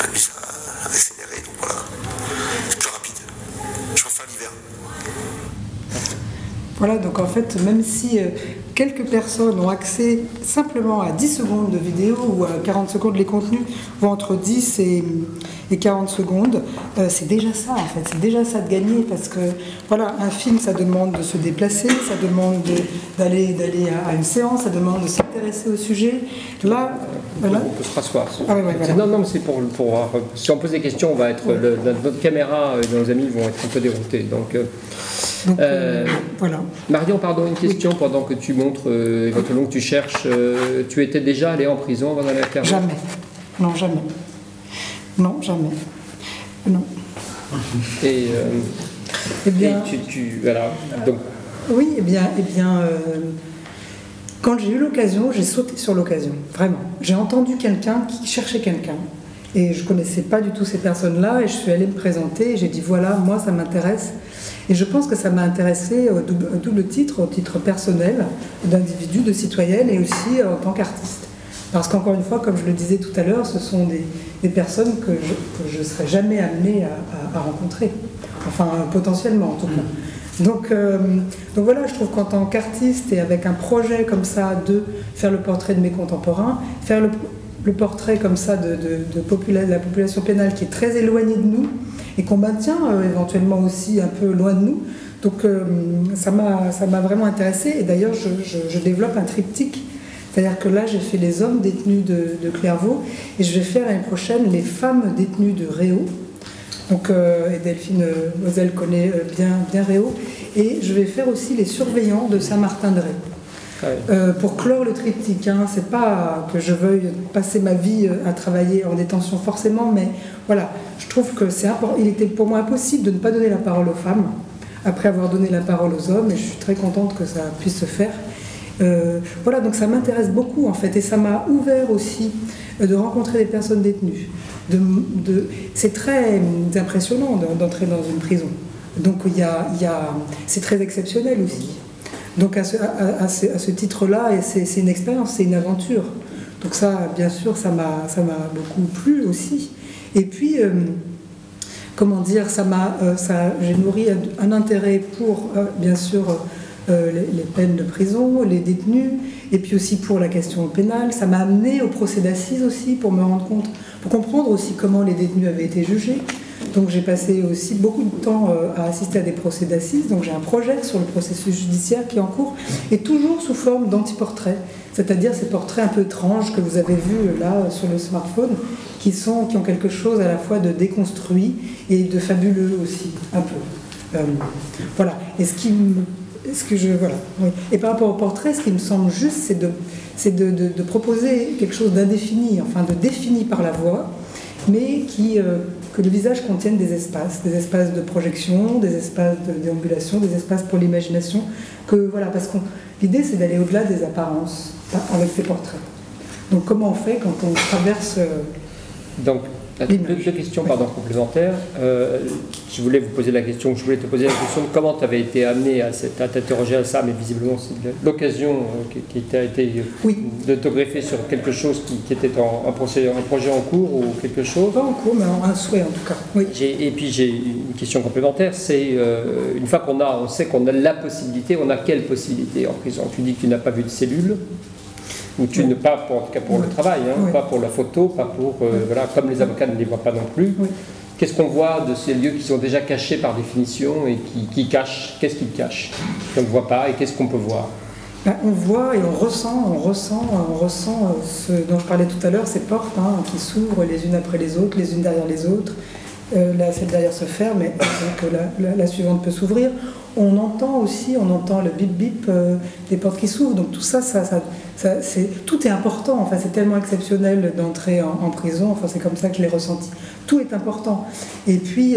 La nuit, ça a accéléré, donc voilà. C'est plus rapide. Je préfère l'hiver.
Voilà, donc en fait, même si quelques personnes ont accès simplement à 10 secondes de vidéo ou à 40 secondes, les contenus vont entre 10 et 40 secondes, c'est déjà ça en fait, c'est déjà ça de gagner parce que voilà, un film ça demande de se déplacer, ça demande d'aller à une séance, ça demande de s'intéresser au sujet. Là, voilà.
On peut se rasseoir.
Ah, ouais, voilà.
Non, mais c'est pour si on pose des questions, on va être notre caméra et nos amis vont être un peu déroutés. Donc voilà. Marion, pardon, une question pendant que tu montres éventuellement que tu cherches. Tu étais déjà allée en prison avant d'aller à Clairvaux?
Jamais. Non, jamais. Non, jamais. Non.
Et
bien,
voilà. Donc.
Oui, eh bien quand j'ai eu l'occasion, j'ai sauté sur l'occasion, vraiment. J'ai entendu quelqu'un qui cherchait quelqu'un. Et je ne connaissais pas du tout ces personnes-là, et je suis allée me présenter, et j'ai dit voilà, moi ça m'intéresse. Et je pense que ça m'a intéressée au double titre, au titre personnel, d'individu, de citoyenne, et aussi en tant qu'artiste. Parce qu'encore une fois, comme je le disais tout à l'heure, ce sont des personnes que je ne serais jamais amenée à rencontrer. Enfin, potentiellement en tout cas. Donc voilà, je trouve qu'en tant qu'artiste et avec un projet comme ça de faire le portrait de mes contemporains, faire le portrait comme ça de la population pénale qui est très éloignée de nous et qu'on maintient éventuellement aussi un peu loin de nous. Donc ça m'a vraiment intéressée et d'ailleurs je développe un triptyque. C'est-à-dire que là j'ai fait les hommes détenus de Clairvaux et je vais faire l'année prochaine les femmes détenues de Réau. Donc, et Delphine Bozel connaît bien Réau. Et je vais faire aussi les surveillants de Saint-Martin-de-Ré. Pour clore le triptyque, hein, c'est pas que je veuille passer ma vie à travailler en détention forcément, mais voilà, je trouve que c'est important. Il était pour moi impossible de ne pas donner la parole aux femmes après avoir donné la parole aux hommes, et je suis très contente que ça puisse se faire. Voilà, donc ça m'intéresse beaucoup en fait, et ça m'a ouvert aussi de rencontrer des personnes détenues. C'est très impressionnant d'entrer dans une prison. Donc c'est très exceptionnel aussi. Donc à ce titre-là, c'est une expérience, c'est une aventure. Donc ça, bien sûr, ça m'a beaucoup plu aussi. Et puis, comment dire, j'ai nourri un intérêt pour, bien sûr, les peines de prison, les détenus, et puis aussi pour la question pénale. Ça m'a amené au procès d'assises aussi pour me rendre compte, pour comprendre aussi comment les détenus avaient été jugés. Donc j'ai passé aussi beaucoup de temps à assister à des procès d'assises. Donc j'ai un projet sur le processus judiciaire qui est en cours, et toujours sous forme d'anti-portraits, c'est-à-dire ces portraits un peu étranges que vous avez vus là sur le smartphone, qui ont quelque chose à la fois de déconstruit et de fabuleux aussi, un peu. Voilà. Et voilà. Oui. Et par rapport au portrait, ce qui me semble juste, c'est de proposer quelque chose d'indéfini, enfin de défini par la voix, mais que le visage contienne des espaces de projection, des espaces de déambulation, des espaces pour l'imagination, voilà, parce que l'idée c'est d'aller au-delà des apparences avec ces portraits. Donc comment on fait quand on traverse
Donc, deux questions complémentaires. Je voulais te poser la question de comment tu avais été amené à t'interroger à ça, mais visiblement c'est l'occasion qui t'a été de te greffer sur quelque chose qui était un projet en cours ou quelque chose.
Pas en cours, mais un souhait en tout cas. Oui.
Et puis j'ai une question complémentaire, c'est une fois on sait qu'on a la possibilité, on a quelle possibilité en prison? Tu dis que tu n'as pas vu de cellules. Ou tu ne pas en tout cas pour le travail, hein, pas pour la photo, pas pour voilà, comme les avocats ne les voient pas non plus. Oui. Qu'est-ce qu'on voit de ces lieux qui sont déjà cachés par définition et qui cachent? Qu'est-ce qu'ils cachent qu'on ne voit pas et qu'est-ce qu'on peut voir?
On voit et on ressent ce dont je parlais tout à l'heure, ces portes qui s'ouvrent les unes après les autres, les unes derrière les autres. Là, celle derrière se ferme, et donc la suivante peut s'ouvrir. On entend le bip-bip des portes qui s'ouvrent. Donc tout ça, tout est important. Enfin, c'est tellement exceptionnel d'entrer en prison. Enfin, c'est comme ça que je l'ai ressenti. Tout est important. Et puis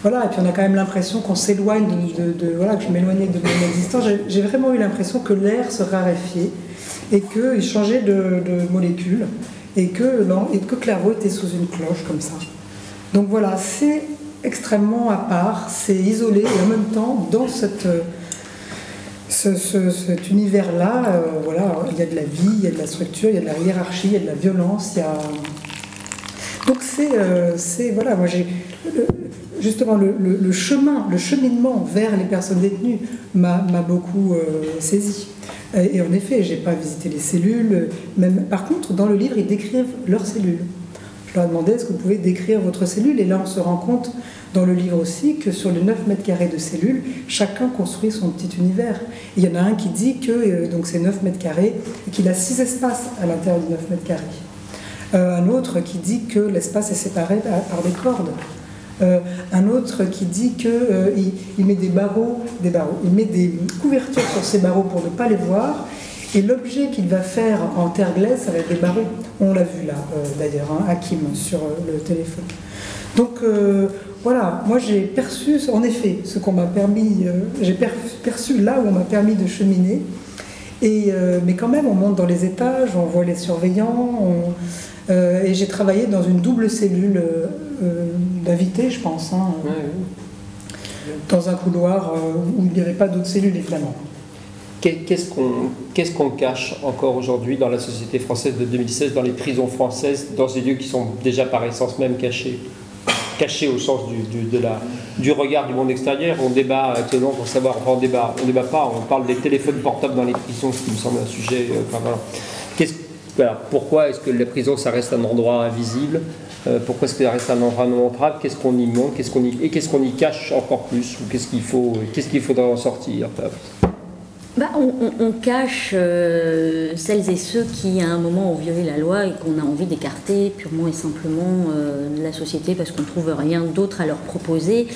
voilà. Et puis on a quand même l'impression qu'on s'éloigne voilà, que je m'éloignais de mon existence. J'ai vraiment eu l'impression que l'air se raréfiait et qu'il changeait de molécules et que Clairvaux était sous une cloche comme ça. Donc voilà, c'est extrêmement à part, c'est isolé, et en même temps, dans cet univers-là, voilà, il y a de la vie, il y a de la structure, il y a de la hiérarchie, il y a de la violence, il y a... Donc voilà, moi j'ai... Justement, le cheminement vers les personnes détenues m'a beaucoup saisi. Et en effet, je n'ai pas visité les cellules. Même, par contre, dans le livre, ils décrivent leurs cellules. Je leur ai demandé, est-ce que vous pouvez décrire votre cellule? Et là, on se rend compte, dans le livre aussi, que sur les 9 mètres carrés de cellules, chacun construit son petit univers. Et il y en a un qui dit que donc c'est 9 mètres carrés et qu'il a 6 espaces à l'intérieur de 9 mètres carrés. Un autre qui dit que l'espace est séparé par des cordes. Un autre qui dit qu'il met des barreaux, il met des couvertures sur ces barreaux pour ne pas les voir, et l'objet qu'il va faire en terre glaise, ça va être des barreaux. On l'a vu là, d'ailleurs, hein, Hakim, sur le téléphone. Donc voilà, moi j'ai perçu, en effet, ce qu'on m'a permis, j'ai perçu là où on m'a permis de cheminer, mais quand même, on monte dans les étages, on voit les surveillants, et j'ai travaillé dans une double cellule d'invités, je pense, hein, dans un couloir où il n'y avait pas d'autres cellules, évidemment.
Qu'est-ce qu'on cache encore aujourd'hui dans la société française de 2016, dans les prisons françaises, dans ces lieux qui sont déjà par essence même cachés au sens du regard du monde extérieur? On débat actuellement pour savoir, enfin on débat pas, on parle des téléphones portables dans les prisons, ce qui me semble un sujet... voilà. Pourquoi est-ce que la prison, ça reste un endroit invisible? Pourquoi est-ce que ça reste un endroit non entrable? Qu'est-ce qu'on y manque? Qu'est-ce qu'on y cache encore plus? Ou qu'est-ce qu'il faudrait en sortir?
On cache celles et ceux qui, à un moment, ont violé la loi et qu'on a envie d'écarter purement et simplement de la société parce qu'on ne trouve rien d'autre à leur proposer.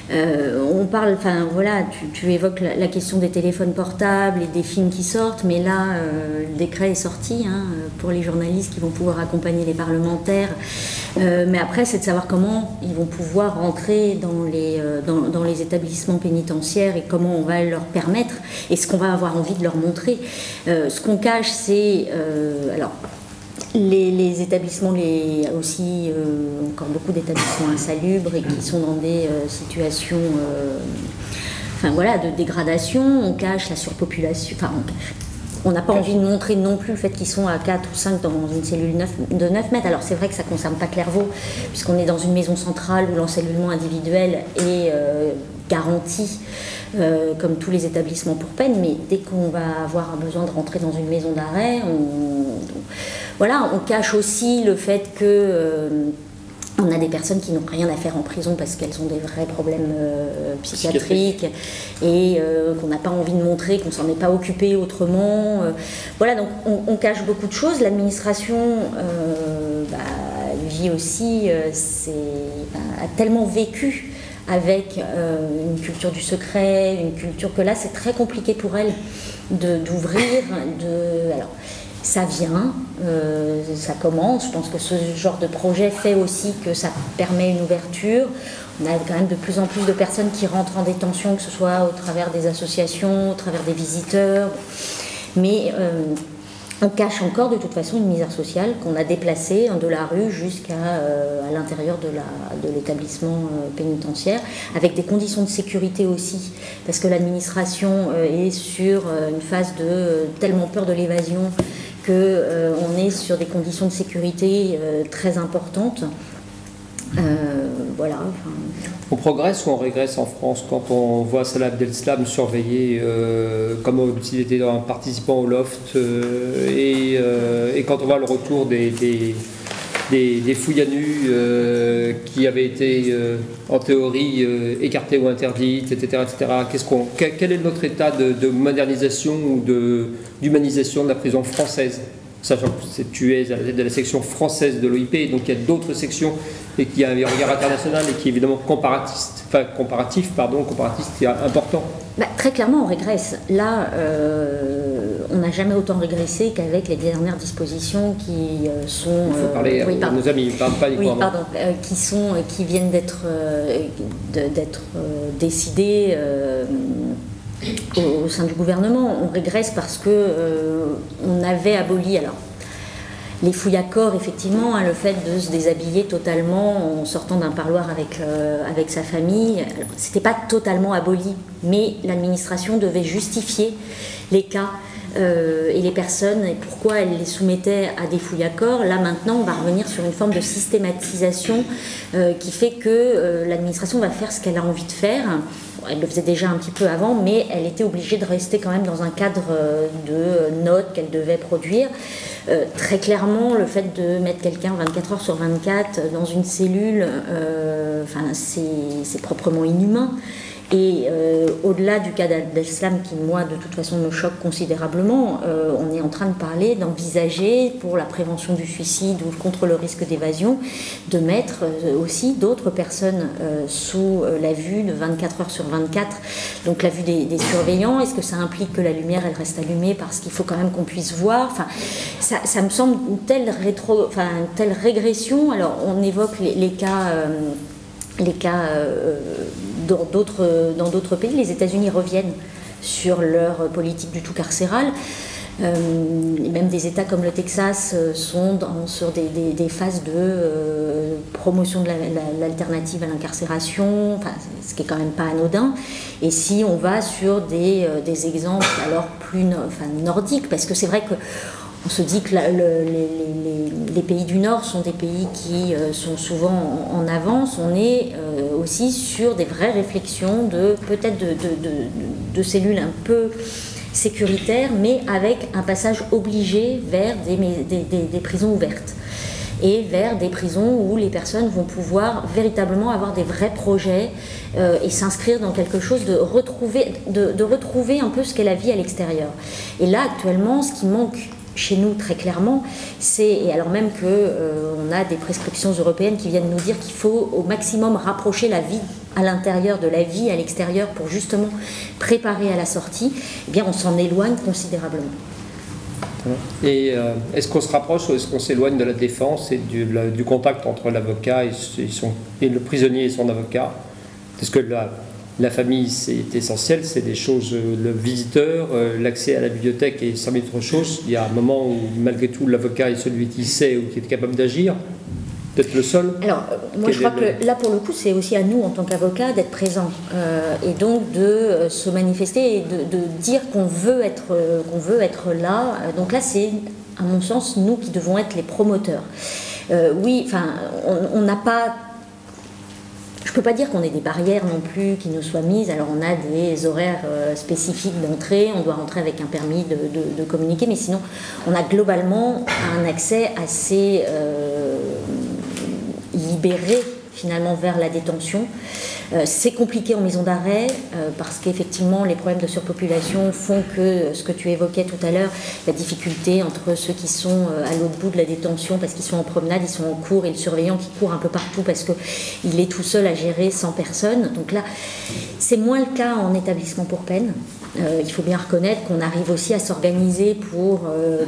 On parle, enfin voilà, tu évoques la question des téléphones portables et des films qui sortent, mais là, le décret est sorti pour les journalistes qui vont pouvoir accompagner les parlementaires. Mais après, c'est de savoir comment ils vont pouvoir rentrer dans les établissements pénitentiaires et comment on va leur permettre et ce qu'on va avoir envie de leur montrer. Ce qu'on cache, c'est... alors, les établissements, aussi encore beaucoup d'établissements insalubres et qui sont dans des situations de dégradation. On cache la surpopulation. On n'a pas envie de montrer non plus le fait qu'ils sont à 4 ou 5 dans une cellule de 9 mètres. Alors c'est vrai que ça ne concerne pas Clairvaux, puisqu'on est dans une maison centrale où l'encellulement individuel est garanti, comme tous les établissements pour peine, mais dès qu'on va avoir besoin de rentrer dans une maison d'arrêt, on cache aussi le fait que... on a des personnes qui n'ont rien à faire en prison parce qu'elles ont des vrais problèmes psychiatriques et qu'on n'a pas envie de montrer, qu'on ne s'en est pas occupé autrement. Donc on cache beaucoup de choses. L'administration vit aussi, a tellement vécu avec une culture du secret, une culture que là c'est très compliqué pour elle d'ouvrir. Alors, ça vient, ça commence. Je pense que ce genre de projet fait aussi que ça permet une ouverture. On a quand même de plus en plus de personnes qui rentrent en détention, que ce soit au travers des associations, au travers des visiteurs. Mais on cache encore de toute façon une misère sociale qu'on a déplacée de la rue jusqu'à l'intérieur de l'établissement pénitentiaire, avec des conditions de sécurité aussi, parce que l'administration est sur une phase de tellement peur de l'évasion qu'on est sur des conditions de sécurité très importantes.
On progresse ou on régresse en France quand on voit Salah Abdeslam surveillé comme s'il était un participant au loft et quand on voit le retour des fouilles à nu qui avaient été en théorie écartées ou interdites, etc. Quel est notre état de modernisation ou d'humanisation de la prison française, sachant que tu es à la tête de la section française de l'OIP, donc il y a d'autres sections et qu'il y a un regard international et qui est évidemment comparatif est important.
Très clairement, on régresse. Là, on n'a jamais autant régressé qu'avec les dernières dispositions qui sont...
Il faut parler à nos amis, pas uniquement.
Qui viennent d'être décidées au sein du gouvernement. On régresse parce qu'on avait aboli... Alors, les fouilles à corps, effectivement, hein, le fait de se déshabiller totalement en sortant d'un parloir avec sa famille, c'était pas totalement aboli, mais l'administration devait justifier les cas et les personnes et pourquoi elle les soumettait à des fouilles à corps. Là maintenant on va revenir sur une forme de systématisation qui fait que l'administration va faire ce qu'elle a envie de faire. Elle le faisait déjà un petit peu avant, mais elle était obligée de rester quand même dans un cadre de notes qu'elle devait produire. Très clairement, le fait de mettre quelqu'un 24 heures sur 24 dans une cellule, c'est proprement inhumain. Et au-delà du cas d'Al-Islam, qui moi de toute façon me choque considérablement, on est en train de parler, d'envisager pour la prévention du suicide ou contre le risque d'évasion, de mettre aussi d'autres personnes sous la vue de 24 heures sur 24, donc la vue des surveillants. Est-ce que ça implique que la lumière elle reste allumée parce qu'il faut quand même qu'on puisse voir? Enfin, ça me semble une telle régression. Alors on évoque les cas dans d'autres pays. Les États-Unis reviennent sur leur politique du tout carcérale. Même des États comme le Texas sont sur des phases de promotion de l'alternative à l'incarcération, enfin, ce qui est quand même pas anodin. Et si on va sur des exemples alors plus nordiques, parce que c'est vrai que on se dit que les pays du Nord sont des pays qui sont souvent en avance. On est aussi sur des vraies réflexions peut-être de cellules un peu sécuritaires, mais avec un passage obligé vers des prisons ouvertes et vers des prisons où les personnes vont pouvoir véritablement avoir des vrais projets et s'inscrire dans quelque chose, de retrouver un peu ce qu'est la vie à l'extérieur. Et là, actuellement, ce qui manque chez nous très clairement, et alors même qu'on a des prescriptions européennes qui viennent nous dire qu'il faut au maximum rapprocher la vie à l'intérieur de la vie à l'extérieur pour justement préparer à la sortie, eh bien on s'en éloigne considérablement.
Et est-ce qu'on se rapproche ou est-ce qu'on s'éloigne de la défense et du contact entre l'avocat et le prisonnier et son avocat? Parce que la famille, c'est essentiel, c'est des choses, le visiteur, l'accès à la bibliothèque et 100 000 autres choses. Il y a un moment où, malgré tout, l'avocat est celui qui sait ou qui est capable d'agir, peut-être le seul. Alors,
moi, je crois que là, pour le coup, c'est aussi à nous, en tant qu'avocats, d'être présents et donc de se manifester et de dire qu'on veut être là. Donc là, c'est, à mon sens, nous qui devons être les promoteurs. Oui, enfin, on n'a pas... Je ne peux pas dire qu'on ait des barrières non plus qui nous soient mises. Alors on a des horaires spécifiques d'entrée, on doit rentrer avec un permis de communiquer, mais sinon on a globalement un accès assez libéré finalement vers la détention. C'est compliqué en maison d'arrêt parce qu'effectivement les problèmes de surpopulation font que ce que tu évoquais tout à l'heure, la difficulté entre ceux qui sont à l'autre bout de la détention parce qu'ils sont en promenade, ils sont en cours, et le surveillant qui court un peu partout parce qu'il est tout seul à gérer 100 personnes. Donc là, c'est moins le cas en établissement pour peine. Il faut bien reconnaître qu'on arrive aussi à s'organiser pour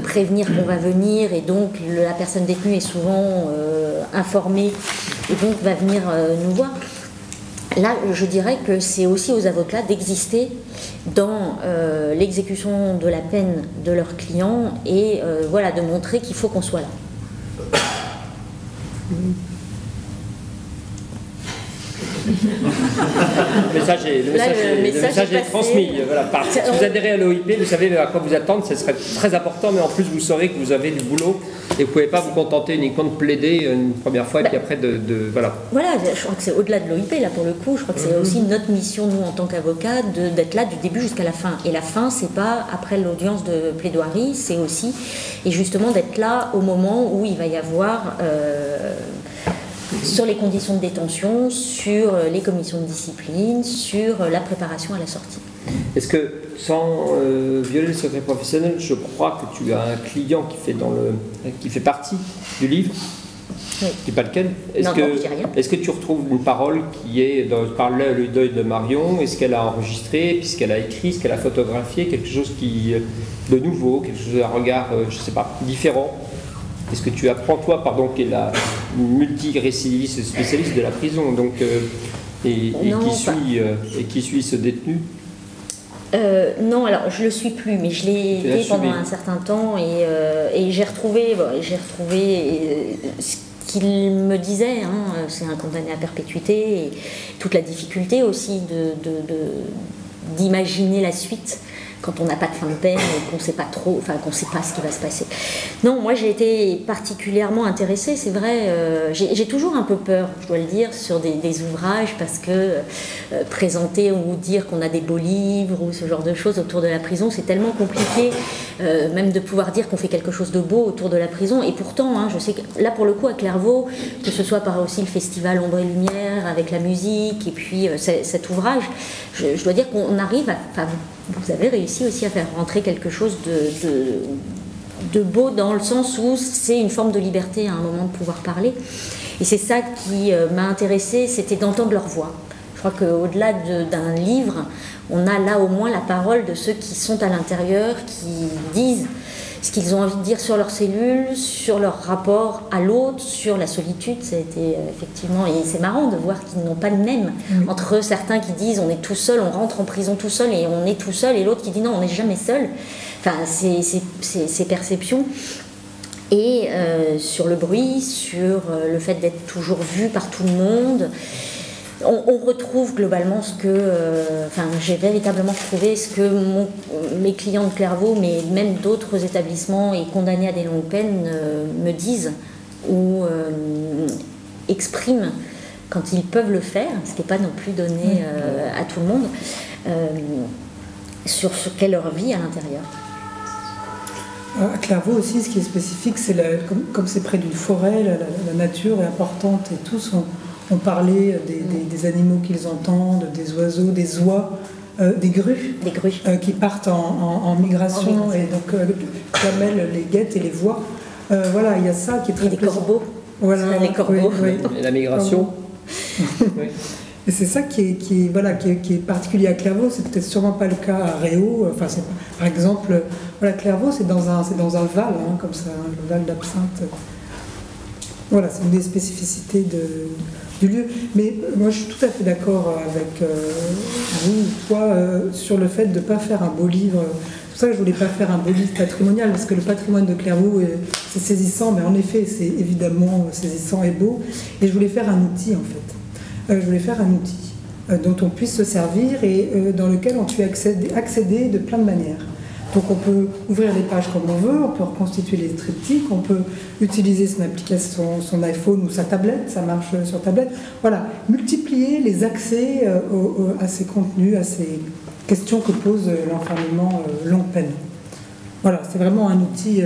prévenir qu'on va venir, et donc la personne détenue est souvent informée et donc va venir nous voir. Là, je dirais que c'est aussi aux avocats d'exister dans l'exécution de la peine de leurs clients et voilà, de montrer qu'il faut qu'on soit là.
Le message est transmis. Voilà, si vous adhérez à l'OIP, vous savez à quoi vous attendre, ce serait très important, mais en plus vous saurez que vous avez du boulot et vous ne pouvez pas vous contenter uniquement de plaider une première fois et puis après voilà.
Voilà, je crois que c'est au-delà de l'OIP, là pour le coup, je crois que c'est aussi notre mission, nous en tant qu'avocats, d'être là du début jusqu'à la fin. Et la fin, c'est pas après l'audience de plaidoirie, c'est aussi, et justement d'être là au moment où il va y avoir... sur les conditions de détention, sur les commissions de discipline, sur la préparation à la sortie.
Est-ce que, sans violer le secret professionnel, je crois que tu as un client qui fait partie du livre, oui. Qui n'est pas lequel. Est-ce que tu retrouves une parole qui est par le deuil de Marion? Est-ce qu'elle a enregistré, puisqu'elle a écrit, est-ce qu'elle a photographié quelque chose de nouveau, quelque chose d'un regard, je ne sais pas, différent? Est-ce que tu apprends, toi, qui est la multi-récidiviste spécialiste de la prison, donc, qui suit ce détenu?
Non, alors je le suis plus, mais je l'ai été pendant un certain temps et j'ai retrouvé ce qu'il me disait. Hein, c'est un condamné à perpétuité et toute la difficulté aussi d'imaginer la suite quand on n'a pas de fin de peine et qu'on ne sait pas trop, enfin qu'on ne sait pas ce qui va se passer. Non, moi j'ai été particulièrement intéressée, c'est vrai, j'ai toujours un peu peur, je dois le dire, sur des ouvrages parce que présenter ou dire qu'on a des beaux livres ou ce genre de choses autour de la prison, c'est tellement compliqué, même de pouvoir dire qu'on fait quelque chose de beau autour de la prison. Et pourtant, hein, je sais que là pour le coup à Clairvaux, que ce soit par aussi le festival Ombre et Lumière avec la musique et puis cet ouvrage, je dois dire qu'on arrive à... Enfin, vous avez réussi aussi à faire rentrer quelque chose de beau dans le sens où c'est une forme de liberté à un moment de pouvoir parler. Et c'est ça qui m'a intéressée, c'était d'entendre leur voix. Je crois qu'au-delà d'un livre, on a là au moins la parole de ceux qui sont à l'intérieur, qui disent ce qu'ils ont envie de dire sur leurs cellules, sur leur rapport à l'autre, sur la solitude. Ça a été effectivement, et c'est marrant de voir qu'ils n'ont pas le même entre certains qui disent on est tout seul, on rentre en prison tout seul et on est tout seul, et l'autre qui dit non, on n'est jamais seul. Enfin, ces perceptions. Et sur le bruit, sur le fait d'être toujours vu par tout le monde. On retrouve globalement ce que... enfin, j'ai véritablement retrouvé ce que mes clients de Clairvaux, mais même d'autres établissements et condamnés à des longues peines me disent ou expriment quand ils peuvent le faire, ce qui n'est pas non plus donné à tout le monde, sur ce qu'est leur vie à l'intérieur.
À Clairvaux aussi, ce qui est spécifique, c'est comme c'est près d'une forêt, la nature est importante et tous on parlait des animaux qu'ils entendent, des oiseaux, des oies, des grues, qui partent en migration, et donc Kamel les guette et les voit. Voilà, il y a ça qui est très
et des corbeaux.
Voilà,
les corbeaux.
Oui.
Et la migration.
Oui. Et c'est ça qui est particulier à Clairvaux. C'est peut-être sûrement pas le cas à Réau. Enfin, par exemple, voilà, Clairvaux, c'est dans un val, hein, comme ça, hein, le val d'Absinthe. Voilà, c'est une des spécificités du lieu. Mais moi, je suis tout à fait d'accord avec vous, toi, sur le fait de ne pas faire un beau livre. C'est pour ça que je ne voulais pas faire un beau livre patrimonial, parce que le patrimoine de Clairvaux, c'est saisissant, mais en effet, c'est évidemment saisissant et beau. Et je voulais faire un outil, en fait. Je voulais faire un outil dont on puisse se servir et dans lequel on puisse accéder de plein de manières. Donc on peut ouvrir les pages comme on veut, on peut reconstituer les triptyques, on peut utiliser son application, son iPhone ou sa tablette, ça marche sur tablette. Voilà, multiplier les accès à ces contenus, à ces questions que pose l'enfermement longue peine. Voilà, c'est vraiment un outil.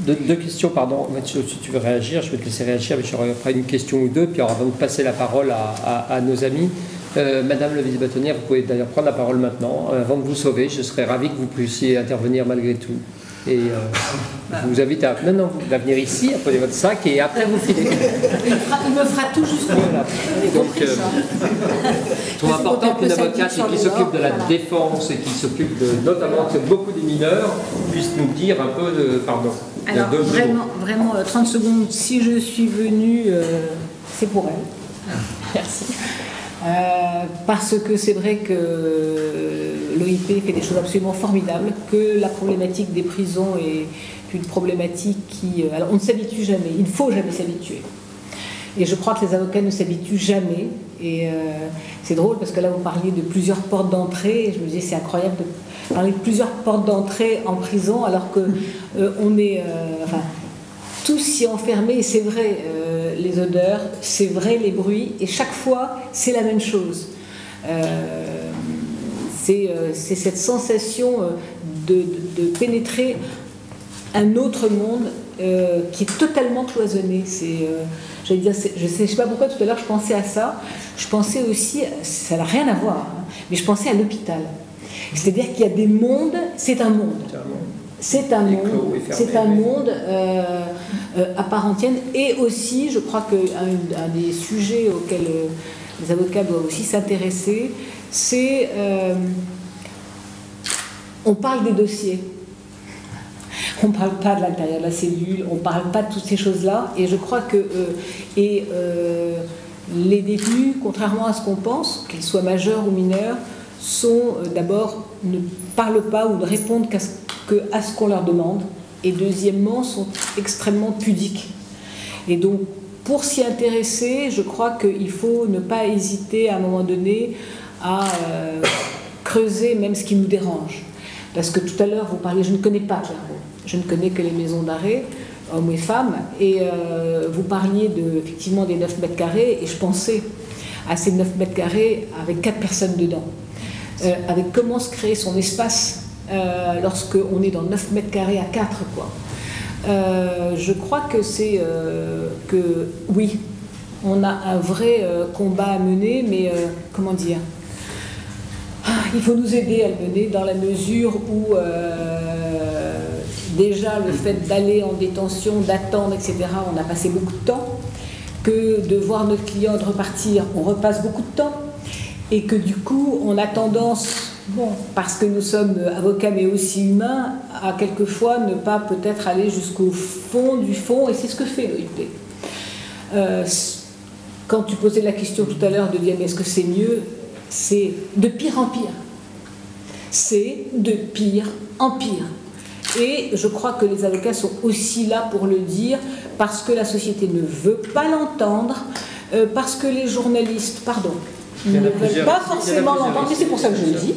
Deux questions, pardon. Si tu veux réagir, je vais te laisser réagir, mais j'aurai après une question ou deux, puis avant de passer la parole à nos amis. Madame le vice-bâtonnière, vous pouvez d'ailleurs prendre la parole maintenant. Avant de vous sauver, je serais ravi que vous puissiez intervenir malgré tout. Et je vous invite à... Non, vous allez venir ici, à poser votre sac, et après vous filez.
Il me fera tout jusqu'au bout.
Voilà. Donc, je trouve important qu'une avocate qui s'occupe de la défense et qui s'occupe notamment de beaucoup des mineurs puisse nous dire un peu de... Pardon.
Alors, vraiment, 30 secondes. Si je suis venue, c'est pour elle.
Merci.
Parce que c'est vrai que l'OIP fait des choses absolument formidables, que la problématique des prisons est une problématique qui... Alors on ne s'habitue jamais, il ne faut jamais s'habituer. Et je crois que les avocats ne s'habituent jamais. Et c'est drôle parce que là vous parliez de plusieurs portes d'entrée, et je me disais c'est incroyable de parler de plusieurs portes d'entrée en prison alors que on est... tous s'y enfermés, et c'est vrai, les odeurs, c'est vrai les bruits, et chaque fois, c'est la même chose. C'est cette sensation de pénétrer un autre monde qui est totalement cloisonné. J'allais dire, je sais pas pourquoi tout à l'heure je pensais à ça. Je pensais aussi, ça n'a rien à voir, hein, mais je pensais à l'hôpital. C'est-à-dire qu'il y a des mondes, c'est un monde. C'est un monde à part entière. Et aussi, je crois qu'un des sujets auxquels les avocats doivent aussi s'intéresser, c'est... on parle des dossiers. On ne parle pas de l'intérieur de la cellule, on ne parle pas de toutes ces choses-là. Et je crois que les détenus, contrairement à ce qu'on pense, qu'ils soient majeurs ou mineurs, sont d'abord ne parlent pas ou ne répondent qu'à ce qu'on leur demande, et deuxièmement sont extrêmement pudiques. Et donc pour s'y intéresser, je crois qu'il faut ne pas hésiter à un moment donné à creuser même ce qui nous dérange. Parce que tout à l'heure vous parliez, je ne connais pas Clairvaux, je ne connais que les maisons d'arrêt, hommes et femmes, et vous parliez effectivement des 9 mètres carrés, et je pensais à ces 9 mètres carrés avec 4 personnes dedans. Avec comment se créer son espace lorsqu'on est dans 9 mètres carrés à 4, quoi. Je crois que c'est que oui, on a un vrai combat à mener, mais comment dire, il faut nous aider à le mener dans la mesure où déjà le fait d'aller en détention, d'attendre, etc., on a passé beaucoup de temps, que de voir notre client repartir, on repasse beaucoup de temps, et que du coup on a tendance, bon, parce que nous sommes avocats mais aussi humains, à quelquefois ne pas peut-être aller jusqu'au fond du fond, et c'est ce que fait l'OIP. Quand tu posais la question tout à l'heure de dire mais est-ce que c'est mieux, c'est de pire en pire. C'est de pire en pire. Et je crois que les avocats sont aussi là pour le dire, parce que la société ne veut pas l'entendre, parce que les journalistes, ne veulent pas forcément l'entendre, et c'est pour ça que je le dis,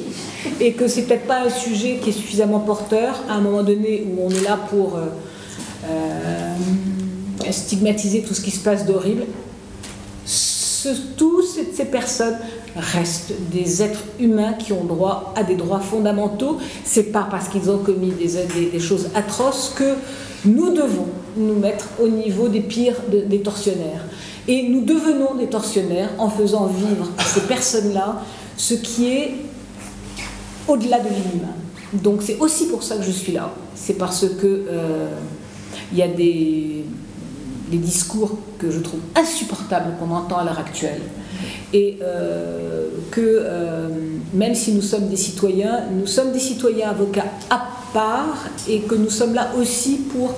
et que c'est peut-être pas un sujet qui est suffisamment porteur à un moment donné où on est là pour stigmatiser tout ce qui se passe d'horrible. Tous ces personnes restent des êtres humains qui ont droit à des droits fondamentaux. C'est pas parce qu'ils ont commis des choses atroces que nous devons nous mettre au niveau des pires des tortionnaires. Et nous devenons des tortionnaires en faisant vivre à ces personnes-là ce qui est au-delà de l'inhumain. Donc c'est aussi pour ça que je suis là. C'est parce que il y a des discours que je trouve insupportables qu'on entend à l'heure actuelle. Et même si nous sommes des citoyens avocats à part, et que nous sommes là aussi pour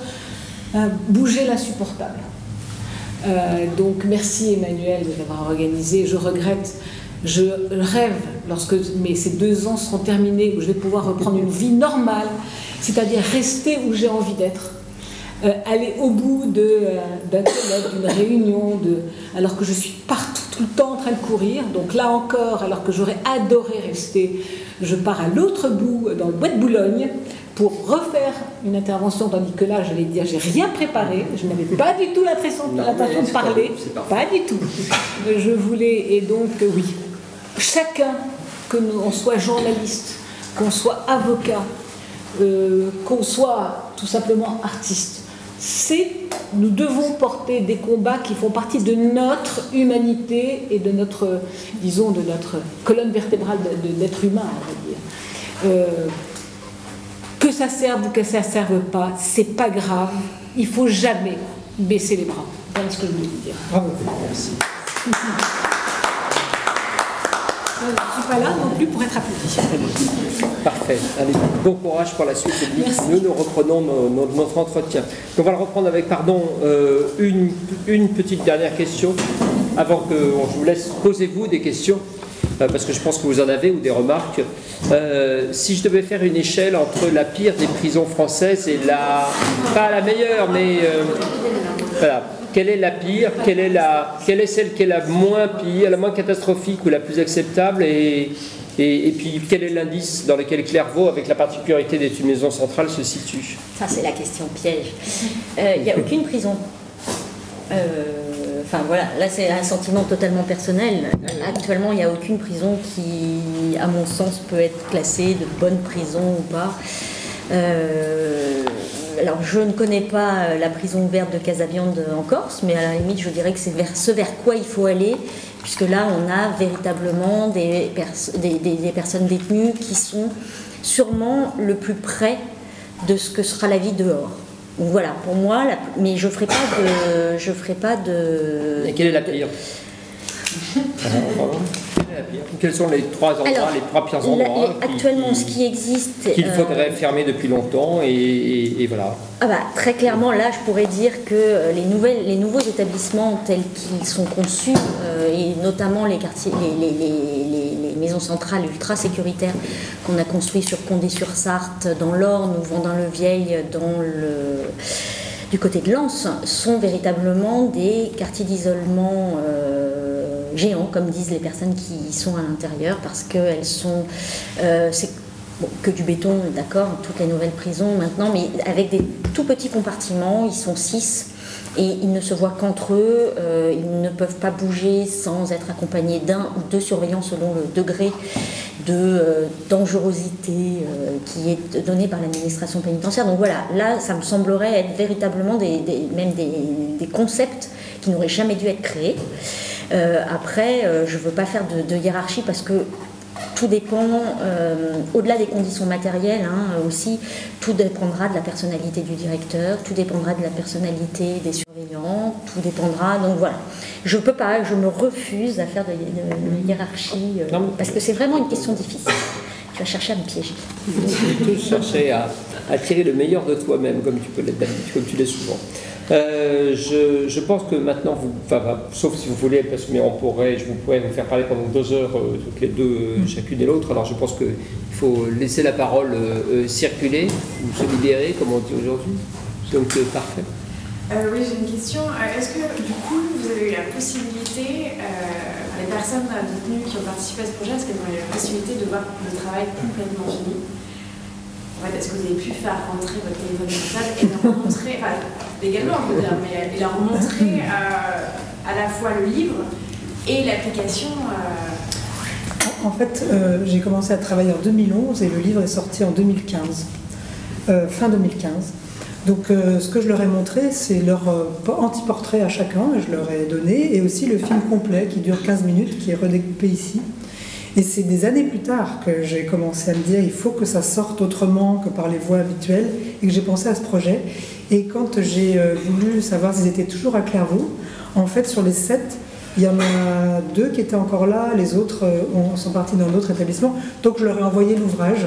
bouger l'insupportable. Donc merci Emmanuel de l'avoir organisé. Je regrette, je rêve lorsque ces 2 ans seront terminés, où je vais pouvoir reprendre une vie normale, c'est-à-dire rester où j'ai envie d'être. Aller au bout d'un colloque, d'une réunion, alors que je suis partout, tout le temps en train de courir. Donc là encore, alors que j'aurais adoré rester, je pars à l'autre bout, dans le bois de Boulogne, pour refaire une intervention, tandis que là, j'allais dire, j'ai rien préparé, je n'avais pas du tout l'intention de parler, pas du tout. Je voulais, et donc oui, chacun, qu'on soit journaliste, qu'on soit avocat, qu'on soit tout simplement artiste, nous devons porter des combats qui font partie de notre humanité et de notre, disons, de notre colonne vertébrale d'être humain, on va dire. Que ça serve ou que ça ne serve pas, c'est pas grave. Il faut jamais baisser les bras. Voilà ce que je voulais vous dire.
Bravo, merci.
Je ne suis pas là non plus pour être applaudi.
Parfait. Allez, bon courage pour la suite. Nous reprenons notre entretien. On va le reprendre avec, une petite dernière question avant que je vous laisse. Posez-vous des questions, parce que je pense que vous en avez, ou des remarques. Si je devais faire une échelle entre la pire des prisons françaises et pas la meilleure, mais voilà. Quelle est la pire, quelle est celle qui est la moins pire, la moins catastrophique ou la plus acceptable, et puis quel est l'indice dans lequel Clairvaux, avec la particularité d'être une maison centrale, se situe? Ça,
c'est la question piège. Il n'y a aucune prison. Enfin voilà, là c'est un sentiment totalement personnel. Actuellement, il n'y a aucune prison qui, à mon sens, peut être classée de bonne prison ou pas. Alors, je ne connais pas la prison ouverte de Casabiande en Corse, mais à la limite, je dirais que c'est vers quoi il faut aller, puisque là, on a véritablement des personnes détenues qui sont sûrement le plus près de ce que sera la vie dehors. Donc voilà, pour moi, mais je ferai pas de.
Et quelle est la pire? Quels sont les 3 endroits, les 3 pires endroits
actuellement, ce qui existe
qu'il faudrait fermer depuis longtemps, et voilà.
Ah bah, très clairement, là, je pourrais dire que les nouveaux établissements tels qu'ils sont conçus, et notamment les quartiers, les maisons centrales ultra sécuritaires qu'on a construites sur Condé-sur-Sarthe, dans l'Orne ou Vendin-le-Vieil, du côté de Lens, sont véritablement des quartiers d'isolement géants, comme disent les personnes qui y sont à l'intérieur, parce qu'elles sont... Bon, que du béton, d'accord, toutes les nouvelles prisons maintenant, mais avec des tout petits compartiments, ils sont 6 et ils ne se voient qu'entre eux, ils ne peuvent pas bouger sans être accompagnés d'un ou deux surveillants selon le degré de dangerosité qui est donné par l'administration pénitentiaire. Donc voilà, là ça me semblerait être véritablement des concepts qui n'auraient jamais dû être créés. Après, je ne veux pas faire de hiérarchie parce que tout dépend, au-delà des conditions matérielles aussi, tout dépendra de la personnalité du directeur, tout dépendra de la personnalité des surveillants, tout dépendra, donc voilà. Je peux pas, je me refuse à faire de hiérarchie, parce que c'est vraiment une question difficile. Tu vas chercher à me piéger.
Tu chercher à tirer le meilleur de toi-même, comme tu peux l'être d'habitude, comme tu l'es souvent. Je pense que maintenant, sauf si vous voulez, parce que vous pourrez vous faire parler pendant 2 heures, toutes les deux, chacune et l'autre. Alors je pense qu'il faut laisser la parole circuler, ou se libérer, comme on dit aujourd'hui. Donc parfait.
Oui, j'ai une question. Est-ce que du coup, vous avez eu la possibilité, les personnes détenues qui ont participé à ce projet, est-ce qu'elles ont eu la possibilité de voir le travail complètement fini? En fait, est-ce que vous avez pu faire rentrer votre téléphone portable et leur montrer, enfin, légalement je veux dire, mais et leur montrer à la fois le livre et l'application
En fait, j'ai commencé à travailler en 2011 et le livre est sorti en 2015, fin 2015. Donc ce que je leur ai montré, c'est leur anti-portrait à chacun, je leur ai donné, et aussi le film complet qui dure 15 minutes, qui est redécoupé ici. Et c'est des années plus tard que j'ai commencé à me dire il faut que ça sorte autrement que par les voies habituelles, et que j'ai pensé à ce projet. Et quand j'ai voulu savoir s'ils étaient toujours à Clairvaux, en fait sur les 7, il y en a 2 qui étaient encore là, les autres sont partis dans d'autres établissements, donc je leur ai envoyé l'ouvrage.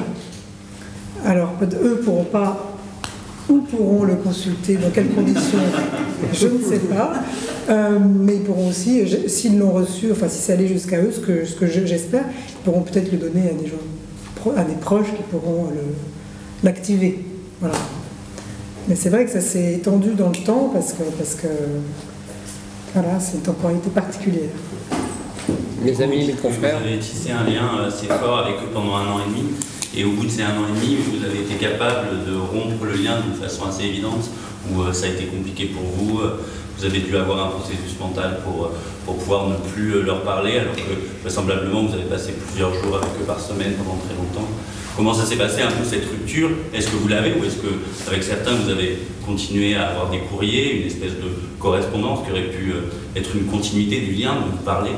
Alors eux pourront pas, ou pourront le consulter, dans quelles conditions, je ne sais pas, mais ils pourront aussi, s'ils l'ont reçu, enfin si c'est allé jusqu'à eux, ce que j'espère, ils pourront peut-être le donner à des gens, à des proches qui pourront l'activer. Voilà. Mais c'est vrai que ça s'est étendu dans le temps parce que voilà, c'est une temporalité particulière.
Mes amis, mes confrères.
Vous avez tissé un lien assez fort avec eux pendant 1 an et demi. Et au bout de ces 1 an et demi, vous avez été capable de rompre le lien d'une façon assez évidente, où ça a été compliqué pour vous. Vous avez dû avoir un processus mental pour pouvoir ne plus leur parler, alors que vraisemblablement vous avez passé plusieurs jours avec eux par semaine pendant très longtemps. Comment ça s'est passé un peu cette rupture? Est-ce que vous l'avez, ou est-ce qu'avec certains vous avez continué à avoir des courriers, une espèce de correspondance qui aurait pu être une continuité du lien dont vous parlez?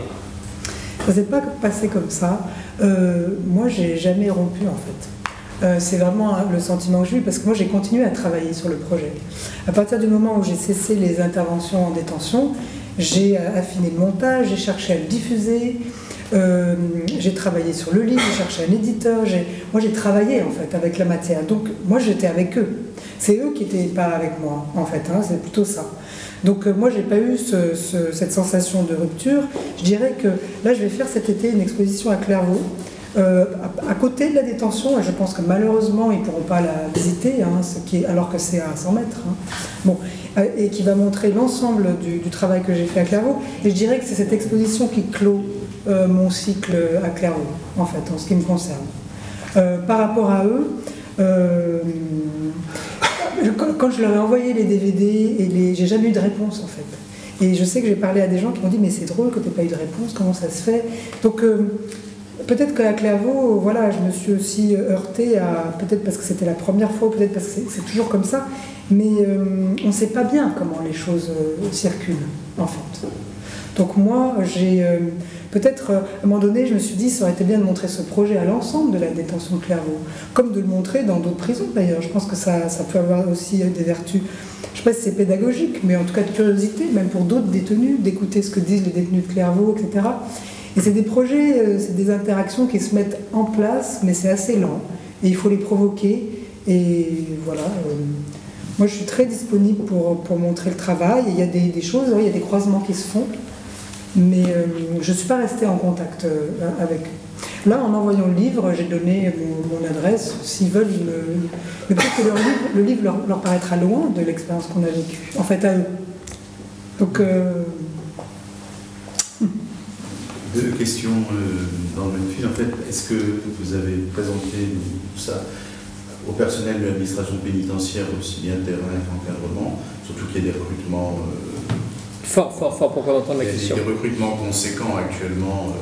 Ça ne s'est pas passé comme ça. Moi, j'ai jamais rompu en fait. C'est vraiment le sentiment que j'ai eu parce que moi, j'ai continué à travailler sur le projet. À partir du moment où j'ai cessé les interventions en détention, j'ai affiné le montage, j'ai cherché à le diffuser, j'ai travaillé sur le livre, j'ai cherché un éditeur. Moi, j'ai travaillé en fait avec la matière. Donc, moi, j'étais avec eux. C'est eux qui n'étaient pas avec moi en fait. C'est plutôt ça. Donc moi, j'ai pas eu cette sensation de rupture. Je dirais que là, je vais faire cet été une exposition à Clairvaux, à côté de la détention, et je pense que malheureusement, ils ne pourront pas la visiter, alors que c'est à 100 mètres. Bon, et qui va montrer l'ensemble du travail que j'ai fait à Clairvaux. Et je dirais que c'est cette exposition qui clôt mon cycle à Clairvaux, en fait, en ce qui me concerne. Par rapport à eux, quand je leur ai envoyé les DVD, j'ai jamais eu de réponse en fait. Et je sais que j'ai parlé à des gens qui m'ont dit mais c'est drôle que tu n'aies pas eu de réponse, comment ça se fait? Donc peut-être qu'à Clairvaux, voilà, je me suis aussi heurtée à, peut-être parce que c'était la première fois, peut-être parce que c'est toujours comme ça, mais on ne sait pas bien comment les choses circulent en fait. Donc moi, j'ai peut-être, à un moment donné, je me suis dit, ça aurait été bien de montrer ce projet à l'ensemble de la détention de Clairvaux, comme de le montrer dans d'autres prisons d'ailleurs. Je pense que ça peut avoir aussi des vertus, je ne sais pas si c'est pédagogique, mais en tout cas de curiosité, même pour d'autres détenus, d'écouter ce que disent les détenus de Clairvaux, etc. Et c'est des projets, c'est des interactions qui se mettent en place, mais c'est assez lent, et il faut les provoquer, et voilà. Moi, je suis très disponible pour montrer le travail, et il y a des choses, il y a des croisements qui se font, mais je ne suis pas restée en contact avec eux. Là, en envoyant le livre, j'ai donné mon adresse. S'ils veulent, mais peut-être que le livre leur paraîtra loin de l'expérience qu'on a vécue, en fait, à eux. Donc...
Deux questions dans le même fil. En fait, est-ce que vous avez présenté tout ça au personnel de l'administration pénitentiaire, aussi bien terrain qu'encadrement, surtout qu'il y a des recrutements...
Fort pour qu'on entende la question.
Il y a des recrutements conséquents actuellement,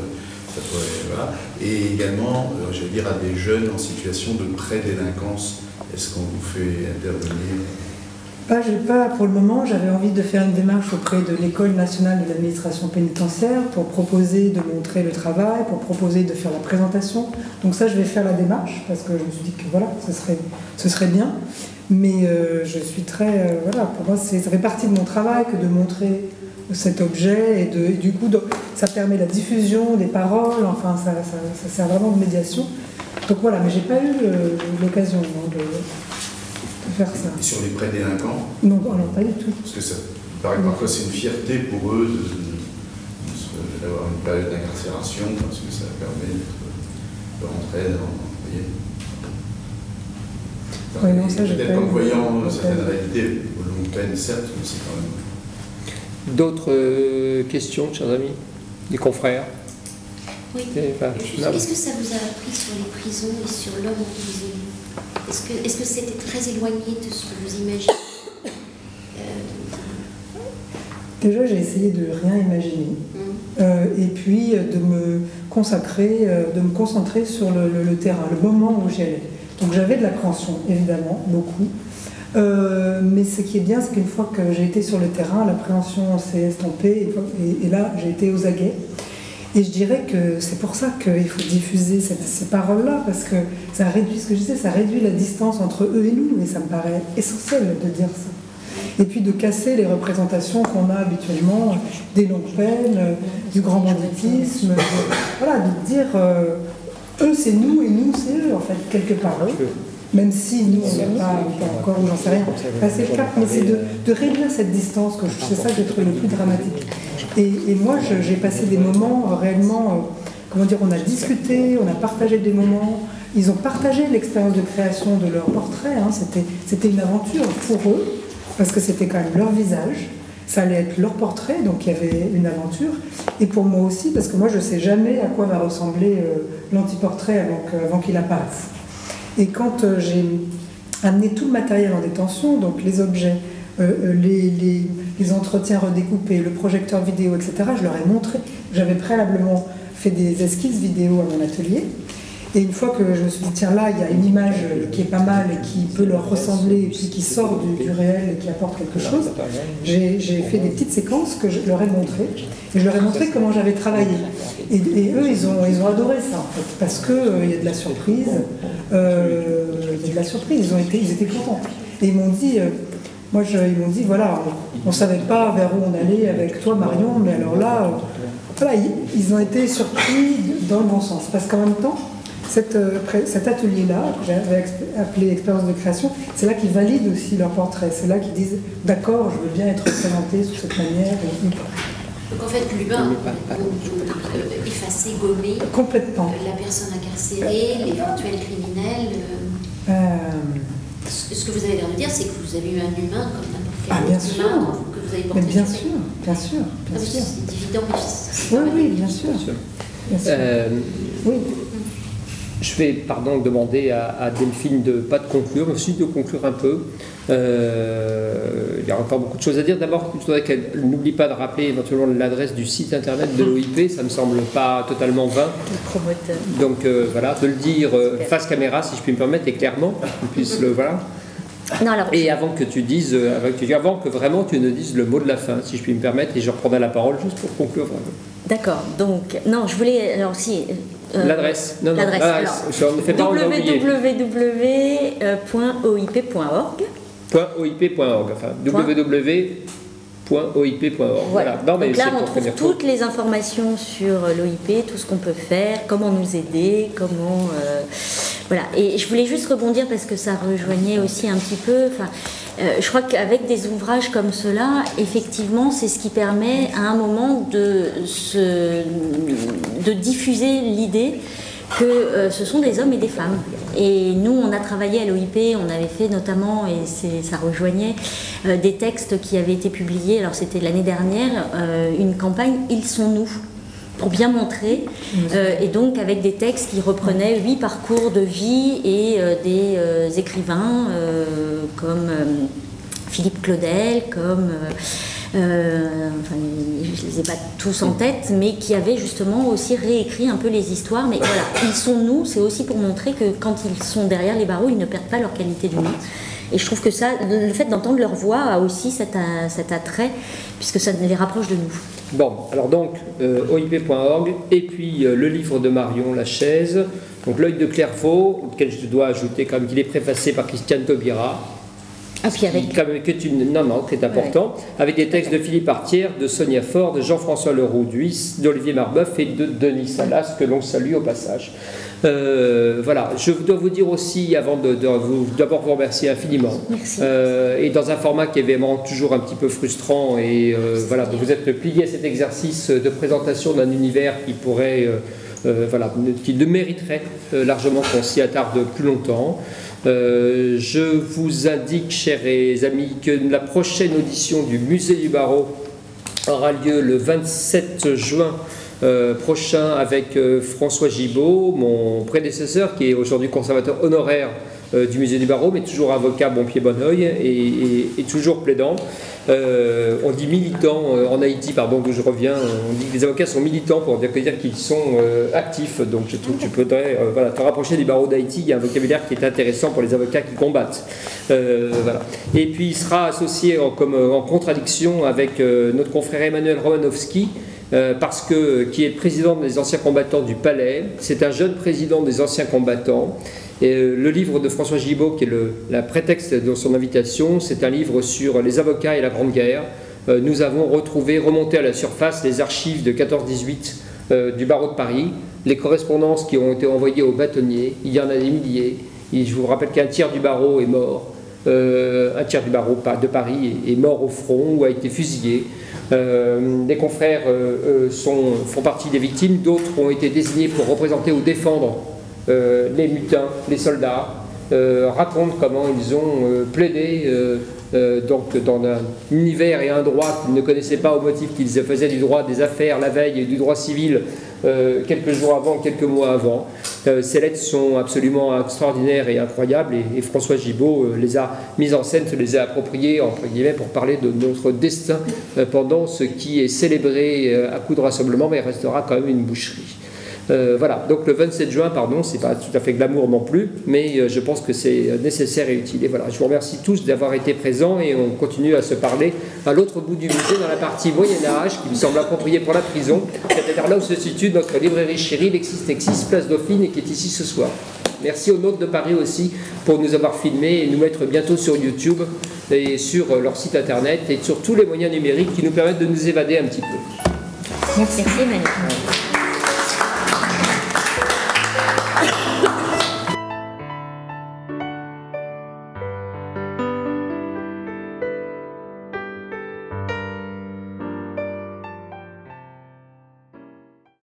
voilà. Et également, je veux dire, à des jeunes en situation de pré-délinquance, est-ce qu'on vous fait intervenir?
Pour le moment, j'avais envie de faire une démarche auprès de l'École nationale de l'administration pénitentiaire pour proposer de montrer le travail, pour proposer de faire la présentation. Donc ça, je vais faire la démarche parce que je me suis dit que voilà, ce serait bien. Mais je suis très... voilà, pour moi, ça fait partie de mon travail que de montrer cet objet et du coup, ça permet la diffusion des paroles, enfin, ça sert vraiment de médiation. Donc voilà, mais j'ai pas eu l'occasion de faire ça.
Et sur les pré-délinquants?
Non, pas du tout.
Parce que ça paraît que parfois c'est une fierté pour eux d'avoir une période d'incarcération, parce que ça permet de rentrer dans...
Oui, non, ça,
peut-être qu'en voyant certaines réalités, aux longues peines, certes, mais c'est quand même...
D'autres questions, chers amis? Des confrères?
Oui. Est-ce que ça vous a appris sur les prisons et sur l'homme en prison? Est-ce que c'était très éloigné de ce que vous imaginez?
Déjà, j'ai essayé de rien imaginer. Et puis de me concentrer sur le terrain, le moment où j'y allais. Donc j'avais de l'appréhension, évidemment, beaucoup. Mais ce qui est bien, c'est qu'une fois que j'ai été sur le terrain, l'appréhension s'est estompée et là, j'ai été aux aguets. Et je dirais que c'est pour ça qu'il faut diffuser ces paroles-là, parce que ça réduit, ce que je disais, ça réduit la distance entre eux et nous, et ça me paraît essentiel de dire ça. Et puis de casser les représentations qu'on a habituellement des longues peines, du grand banditisme, voilà, de dire eux c'est nous et nous c'est eux, en fait, quelque part. Même si nous, on n'est pas encore, j'en sais rien, passer le cap, mais c'est de réduire cette distance, que c'est ça que je trouve le plus dramatique. Et moi, j'ai passé des moments réellement, comment dire, on a discuté, on a partagé des moments, ils ont partagé l'expérience de création de leur portrait, hein. C'était une aventure pour eux, parce que c'était quand même leur visage, ça allait être leur portrait, donc il y avait une aventure, et pour moi aussi, parce que moi je ne sais jamais à quoi va ressembler l'antiportrait avant qu'il apparaisse. Et quand j'ai amené tout le matériel en détention, donc les objets, les entretiens redécoupés, le projecteur vidéo, etc., je leur ai montré. J'avais préalablement fait des esquisses vidéo à mon atelier. Et une fois que je me suis dit, tiens, là, il y a une image qui est pas mal et qui peut leur ressembler, et puis qui sort du réel et qui apporte quelque chose, j'ai fait des petites séquences que je leur ai montrées. Et je leur ai montré comment j'avais travaillé. Et eux, ils ont adoré ça, en fait, parce qu'il y a de la surprise. Ils étaient contents. Et ils m'ont dit... ils m'ont dit, voilà, on ne savait pas vers où on allait avec toi, Marion, mais alors là, voilà, ils ont été surpris dans le bon sens. Parce qu'en même temps, cet atelier-là, que j'avais appelé expérience de création, c'est là qu'ils valident aussi leur portrait. C'est là qu'ils disent, d'accord, je veux bien être représenté sous cette manière.
Donc en fait, l'humain, effacer, gommer
complètement
la personne incarcérée, l'éventuel criminel. Ce que vous avez l'air de dire, c'est que vous avez eu un humain comme n'importe quel autre humain que vous avez porté.
Mais bien sûr, bien sûr.
C'est évident, mais
oui, bien sûr. Oui.
Je vais, demander à Delphine de pas de conclure, mais aussi de conclure un peu. Il y a encore beaucoup de choses à dire. D'abord, je voudrais qu'elle n'oublie pas de rappeler éventuellement l'adresse du site internet de l'OIP, ça ne me semble pas totalement vain. Donc voilà, de le dire face caméra, si je puis me permettre, et clairement, qu'on puisse le... Voilà.
Non, alors,
et avant que tu dises, avant que vraiment tu ne dises le mot de la fin, si je puis me permettre, et je reprendrai la parole juste pour conclure vraiment.
D'accord, donc, non, je voulais, alors si...
l'adresse,
l'adresse. www.oip.org.
.oip.org, enfin www.oip.org.
Voilà. Non, mais donc là, on trouve toutes les informations sur l'OIP, tout ce qu'on peut faire, comment nous aider, comment... voilà. Et je voulais juste rebondir parce que ça rejoignait aussi un petit peu... je crois qu'avec des ouvrages comme cela, effectivement, c'est ce qui permet à un moment de diffuser l'idée que ce sont des hommes et des femmes. Et nous, on a travaillé à l'OIP, on avait fait notamment, et ça rejoignait, des textes qui avaient été publiés, alors c'était l'année dernière, une campagne « Ils sont nous », pour bien montrer, et donc avec des textes qui reprenaient 8 parcours de vie et des écrivains comme Philippe Claudel, comme... enfin, je ne les ai pas tous en tête, mais qui avaient justement aussi réécrit un peu les histoires. Mais voilà, ils sont nous, c'est aussi pour montrer que quand ils sont derrière les barreaux, ils ne perdent pas leur qualité d'humain. Et je trouve que ça, le fait d'entendre leur voix a aussi cet attrait, puisque ça les rapproche de nous.
Bon, alors donc, oip.org, et puis le livre de Marion Lachaise, donc L'œil de Clairvaux, auquel je dois ajouter quand même qu'il est préfacé par Christiane Taubira.
Ah, puis avec...
c'est important, avec des textes de Philippe Artière, de Sonia Faure, de Jean-François Leroux d'Huys, d'Olivier Marbeuf et de Denis Salas, que l'on salue au passage. Voilà, je dois vous dire aussi, avant d'abord vous remercier infiniment.
Merci.
Et dans un format qui est vraiment toujours un petit peu frustrant, et voilà, donc vous êtes plié à cet exercice de présentation d'un univers qui pourrait, voilà, qui mériterait largement qu'on s'y attarde plus longtemps. Je vous indique, chers amis, que la prochaine audition du Musée du Barreau aura lieu le 27 juin prochain avec François Gibault, mon prédécesseur, qui est aujourd'hui conservateur honoraire du Musée du Barreau, mais toujours avocat bon pied bon oeil et toujours plaidant. On dit militant en Haïti, pardon, d'où je reviens, on dit que les avocats sont militants pour dire qu'ils sont actifs, donc je trouve que tu pourrais voilà, te rapprocher des barreaux d'Haïti, il y a un vocabulaire qui est intéressant pour les avocats qui combattent. Voilà. Et puis il sera associé en contradiction avec notre confrère Emmanuel Romanowski, parce que qui est le président des anciens combattants du Palais, c'est un jeune président des anciens combattants. Et le livre de François Gibault, qui est le prétexte de son invitation, c'est un livre sur les avocats et la Grande Guerre. Nous avons remonté à la surface les archives de 14-18 du barreau de Paris, les correspondances qui ont été envoyées aux bâtonniers, il y en a des milliers. Et je vous rappelle qu'un tiers du barreau est mort, un tiers du barreau de Paris est mort au front ou a été fusillé. Des confrères font partie des victimes, d'autres ont été désignés pour représenter ou défendre les mutins, les soldats, racontent comment ils ont plaidé donc dans un univers et un droit qu'ils ne connaissaient pas, au motif qu'ils faisaient du droit des affaires la veille et du droit civil quelques jours avant, quelques mois avant. Ces lettres sont absolument extraordinaires et incroyables, et François Gibault les a mises en scène, se les a appropriées entre guillemets pour parler de notre destin pendant ce qui est célébré à coups de rassemblement, mais restera quand même une boucherie. Voilà, donc le 27 juin, pardon, c'est pas tout à fait glamour non plus, mais je pense que c'est nécessaire et utile. Et voilà, je vous remercie tous d'avoir été présents, et on continue à se parler à l'autre bout du musée, dans la partie Moyen-Âge, qui me semble appropriée pour la prison, c'est-à-dire là où se situe notre librairie chérie, LexisNexis, place Dauphine, et qui est ici ce soir. Merci aux Nôtes de Paris aussi pour nous avoir filmés et nous mettre bientôt sur YouTube et sur leur site internet et sur tous les moyens numériques qui nous permettent de nous évader un petit peu.
Merci Emmanuel.